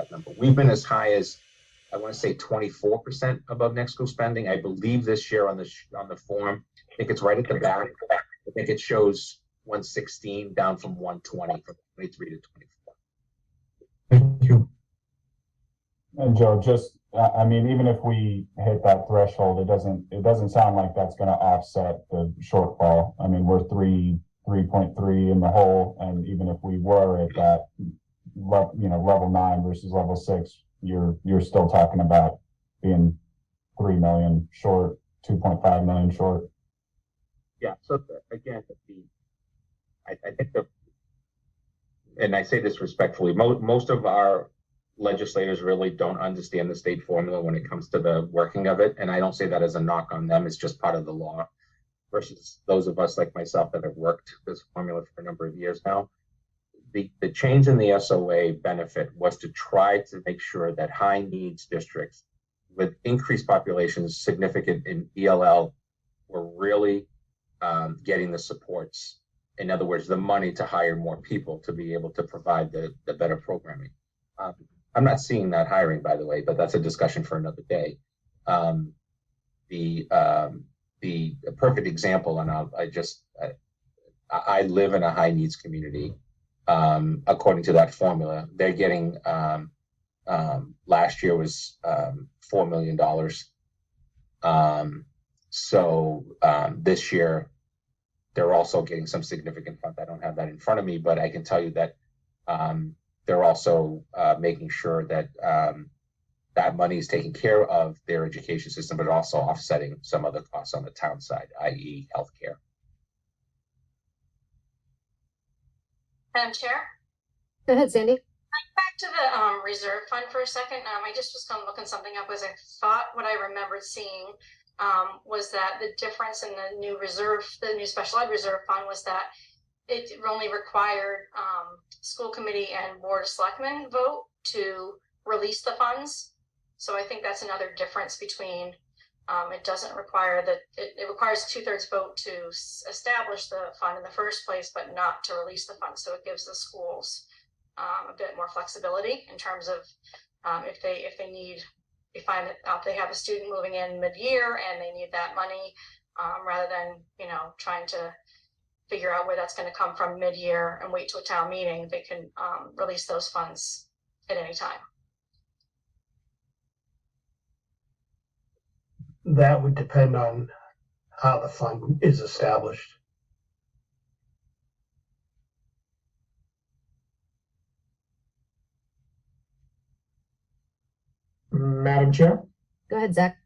number. We've been as high as, I want to say, 24% above net school spending. I believe this year on the form, I think it's right at the back. I think it shows 116 down from 120, from 23 to 24. Thank you. And Joe, just, I mean, even if we hit that threshold, it doesn't sound like that's gonna offset the shortfall. I mean, we're 3.3 in the hole, and even if we were at that level 9 versus level 6, you're still talking about being 3 million short, 2.5 million short. Yeah. So again, I think and I say this respectfully, most of our legislators really don't understand the state formula when it comes to the working of it. And I don't say that as a knock on them. It's just part of the law versus those of us like myself that have worked this formula for a number of years now. The change in the SOA benefit was to try to make sure that high needs districts with increased populations significant in ELL were really getting the supports. In other words, the money to hire more people to be able to provide the better programming. I'm not seeing that hiring, by the way, but that's a discussion for another day. The perfect example, and I live in a high needs community. According to that formula, they're getting last year was $4 million. So this year they're also getting some significant funds. I don't have that in front of me, but I can tell you that they're also making sure that that money is taking care of their education system, but also offsetting some other costs on the town side, i.e. healthcare. Madam Chair? Go ahead, Sandy. Back to the reserve fund for a second. I just was kind of looking something up as I thought what I remembered seeing was that the difference in the new special ed reserve fund was that it only required school committee and board of selectmen vote to release the funds. So I think that's another difference between it doesn't require that it requires 2/3 vote to establish the fund in the first place, but not to release the fund. So it gives the schools a bit more flexibility in terms of if they find that they have a student moving in mid-year and they need that money, rather than trying to figure out where that's going to come from mid-year and wait to a town meeting, they can release those funds at any time. That would depend on how the fund is established. Madam Chair? Go ahead, Zach.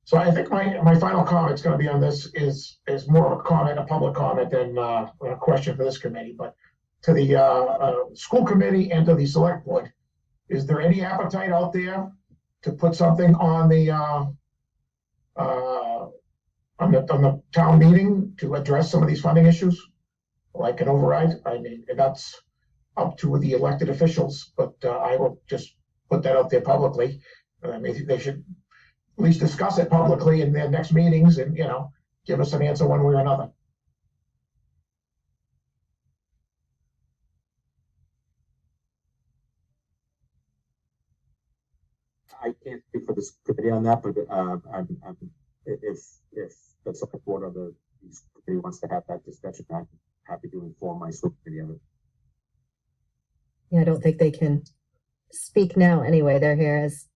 So I think my final comment is going to be on this is more of a comment, a public comment than a question for this committee. But to the school committee and to the select board, is there any appetite out there to put something on the town meeting to address some of these funding issues, like an override? I mean, that's up to the elected officials, but I will just put that out there publicly. Maybe they should at least discuss it publicly in their next meetings and, give us an answer one way or another. I can't speak for this committee on that, but if the select board or the committee wants to have that discussion, I'm happy to inform my subcommittee of it. Yeah, I don't think they can speak now anyway. They're here as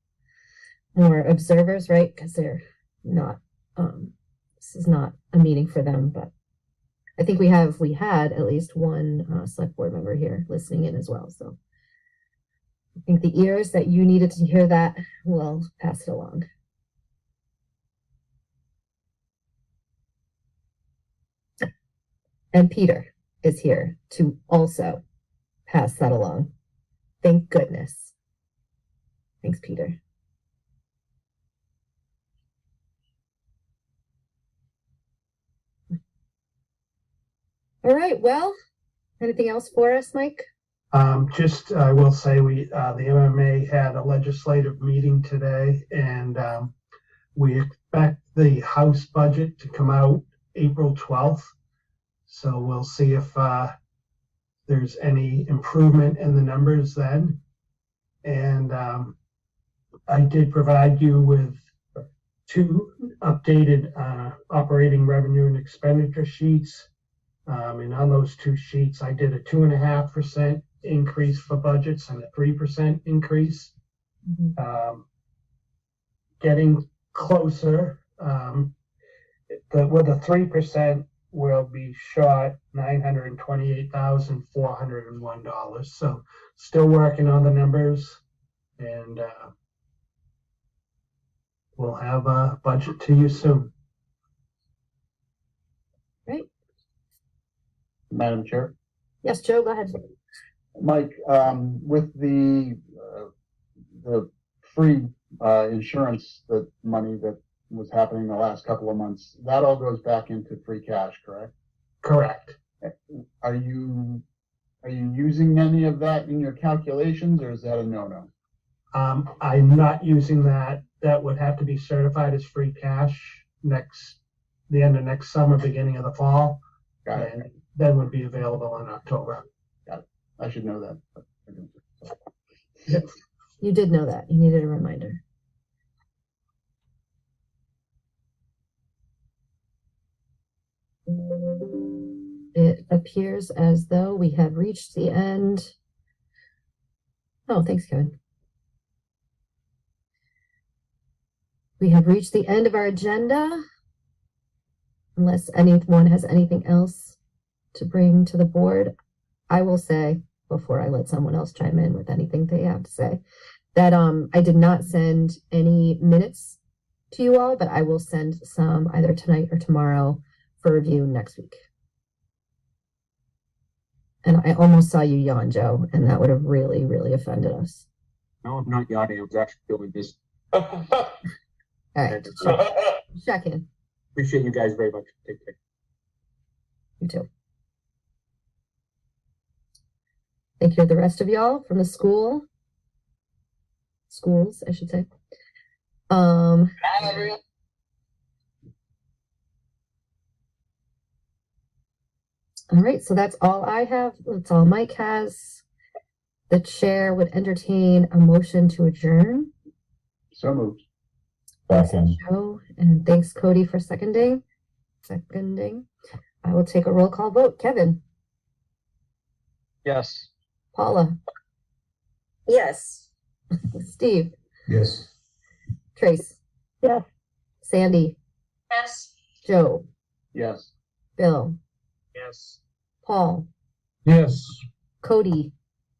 more observers, right? Because they're not, this is not a meeting for them, but I think we had at least one select board member here listening in as well. So I think the ears that you needed to hear that will pass it along. And Peter is here to also pass that along. Thank goodness. Thanks, Peter. All right, well, anything else for us, Mike? I will say the MMA had a legislative meeting today, and we expect the House budget to come out April 12th. So we'll see if there's any improvement in the numbers then. And I did provide you with 2 updated operating revenue and expenditure sheets. And on those 2 sheets, I did a 2.5% increase for budgets and a 3% increase Getting closer. With a 3%, we'll be short $928,401. So still working on the numbers, and we'll have a budget to you soon. Madam Chair. Yes, Joe, go ahead. Mike, with the free insurance money that was happening the last couple of months, that all goes back into free cash, correct? Correct. Are you using any of that in your calculations, or is that a no-no? I'm not using that. That would have to be certified as free cash the end of next summer, beginning of the fall. Got it. And then would be available in October. Got it. I should know that. But I didn't. Yep. You did know that. You needed a reminder. It appears as though we have reached the end. Oh, thanks, Kevin. We have reached the end of our agenda. Unless anyone has anything else to bring to the board, I will say, before I let someone else chime in with anything they have to say, that I did not send any minutes to you all, but I will send some either tonight or tomorrow for review next week. And I almost saw you yawn, Joe, and that would have really, really offended us. No, I'm not yawning. I was actually doing this. All right, check in. Appreciate you guys very much. Take care. You too. Thank you to the rest of y'all from the schools, I should say. All right, so that's all I have. That's all Mike has. The chair would entertain a motion to adjourn. So moved. Second. Joe, and thanks Cody for seconding. I will take a roll call vote. Kevin, Yes. Paula, Yes. Steve, Yes. Trace, Yes. Sandy, Yes. Joe, Yes. Bill, Yes. Paul, Yes. Cody,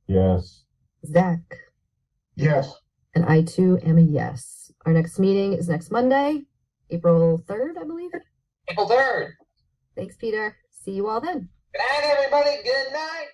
Yes. Zach, Yes. and I too am a yes. Our next meeting is next Monday, April 3rd, I believe. April 3rd. Thanks, Peter. See you all then. Good night, everybody. Good night.